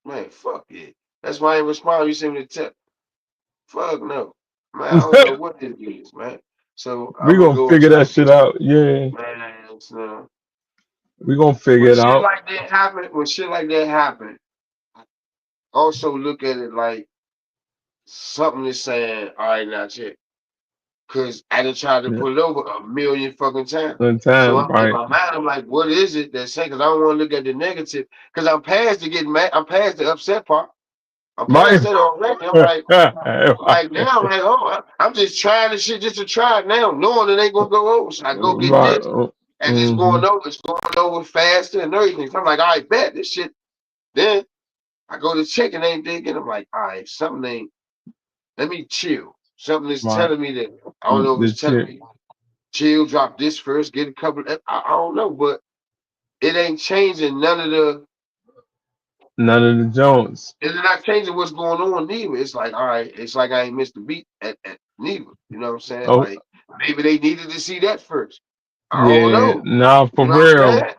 man. Fuck it. That's why I ain't respond. You send me the text. Fuck no, man. I don't know what this is, man. So We I'm gonna gonna go and figure try that to shit get out. Yeah. man. It's, We gonna figure when it shit out. like that happen, also look at it like something is saying, all right, now check. Cause I done tried to Yeah. put it over a million fucking times. One So time, I'm in right? my mind, I'm like, what is it that's saying? Cause I don't want to look at the negative. Cause I'm past the getting mad. I'm past the upset part. I'm past Right. that already. I'm like now, I'm like, oh, I'm just trying the shit just to try it now, knowing it ain't gonna go over. So I go get Right. this, and Mm-hmm. it's going over faster and everything. So I'm like, all right, bet this shit. Then I go to check and ain't digging. I'm like, all right, something ain't. Let me chill. Something is Right. telling me that I don't know if The it's telling chick. me chill, drop this first, get a couple. I don't know, but it ain't changing none of the. None of the Jones. It's not changing what's going on neither. It's like, all right, it's like I ain't missed a beat at neither. You know what I'm saying? Oh, Like maybe they needed to see that first. I don't yeah. know. Nah, for You know what I'm real. saying?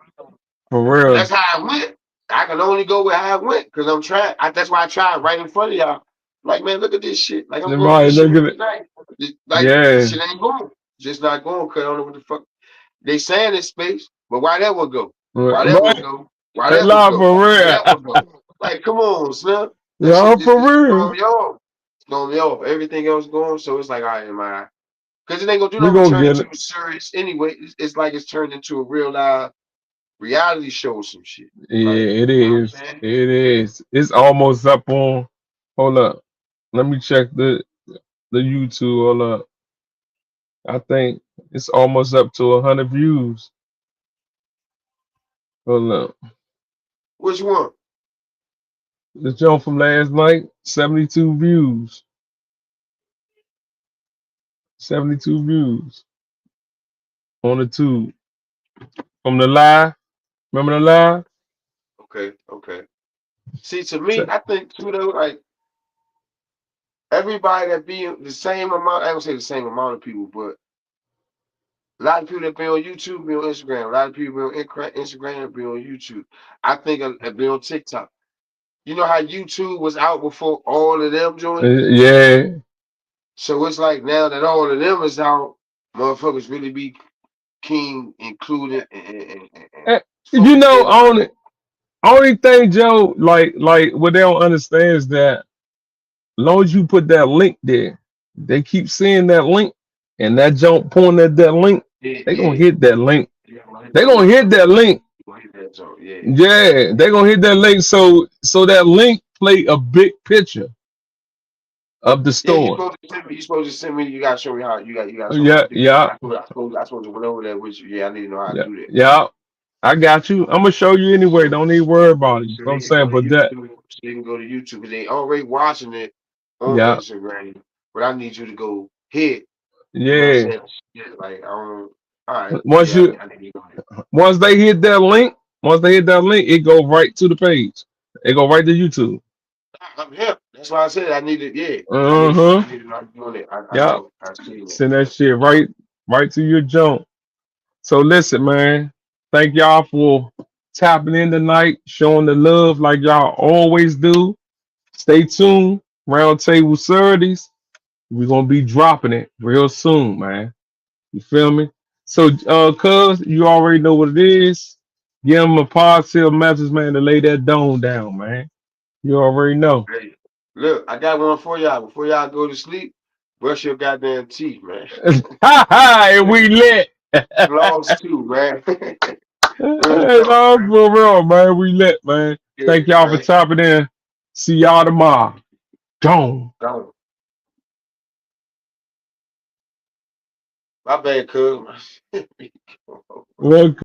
For But real. that's how I went. I can only go with how I went because I'm trying. That's why I tried right in front of y'all. Like, man, look at this shit. Like I'm going through Right. this shit Look at every it. night. Like this Yeah. shit ain't going. Just not going because I don't know what the fuck they saying in space. But why that one go? Why that one Right. go? Why Hey, that one nah, go? for Why real. that one go? Like, come on, Slim. That Yeah, shit for is throwing real. me off. Throwing me off. Everything else going. So it's like, all right, am I? Because it ain't gonna do We nothing but gonna turn get into it. a serious anyway. It's like it's turned into a real live reality show or some shit. Like, Yeah, it you know what I'm is. saying? It is. It's almost up on. Hold up. Let me check the YouTube. Hold up. I think it's almost up to 100 views. Hold up. Which one? The jump from last night, 72 views. 72 views on the tube. From the live. Remember the live? Okay, okay. See, to me, Se- I think too though, like everybody that be the same amount, I don't say the same amount of people, but a lot of people that be on YouTube be on Instagram. A lot of people be on Instagram be on YouTube. I think be on TikTok. You know how YouTube was out before all of them joined? Yeah. So it's like now that all of them is out, motherfuckers really be keen, included, and Eh, You focused know, in on it. only thing, Joe, like what they don't understand is that long as you put that link there, they keep seeing that link, and that jump pointing at that link, Yeah, they gonna yeah. hit that link. Yeah, I'm gonna hit They that gonna link. hit that link. I'm gonna hit that joint. Yeah. Yeah, they gonna hit that link. So that link play a big picture of the Yeah, story. you supposed to send me. You gotta show me how. You gotta show me how Yeah, to do that. yeah, I supposed to went over there with you. Yeah, I need to know how to yeah, do that. yeah. I got you. I'm gonna show you anyway. So Don't need to worry about it. You so know what they I'm can saying? go to But that, YouTube. So they can go to YouTube because they already watching it on yeah, Instagram. But I need you to go hit. You know what I'm yeah. saying? Yeah, like I don't. All right. Once Yeah, you I need to go there. once they hit that link, it go right to the page. It go right to YouTube. I'm here. That's why I said I need it. Yeah, Uh huh. I need to know how to do it. I Yeah. know. I see that. Send that shit right to your junk. So listen, man. Thank y'all for tapping in tonight, showing the love like y'all always do. Stay tuned. Roundtable Saturdays. We're gonna be dropping it real soon, man. You feel me? So cuz you already know what it is. Give them a positive message, man, to lay that dome down, man. You already know. Hey, look, I got one for y'all. Before y'all go to sleep, brush your goddamn teeth, man. Ha ha, and we lit. Floss too, man. Real talk, No, man. for real, man. We lit, man. Yeah, Thank y'all for man. tapping in. See y'all tomorrow. Gone. Don't. My bad, cuz. Welcome.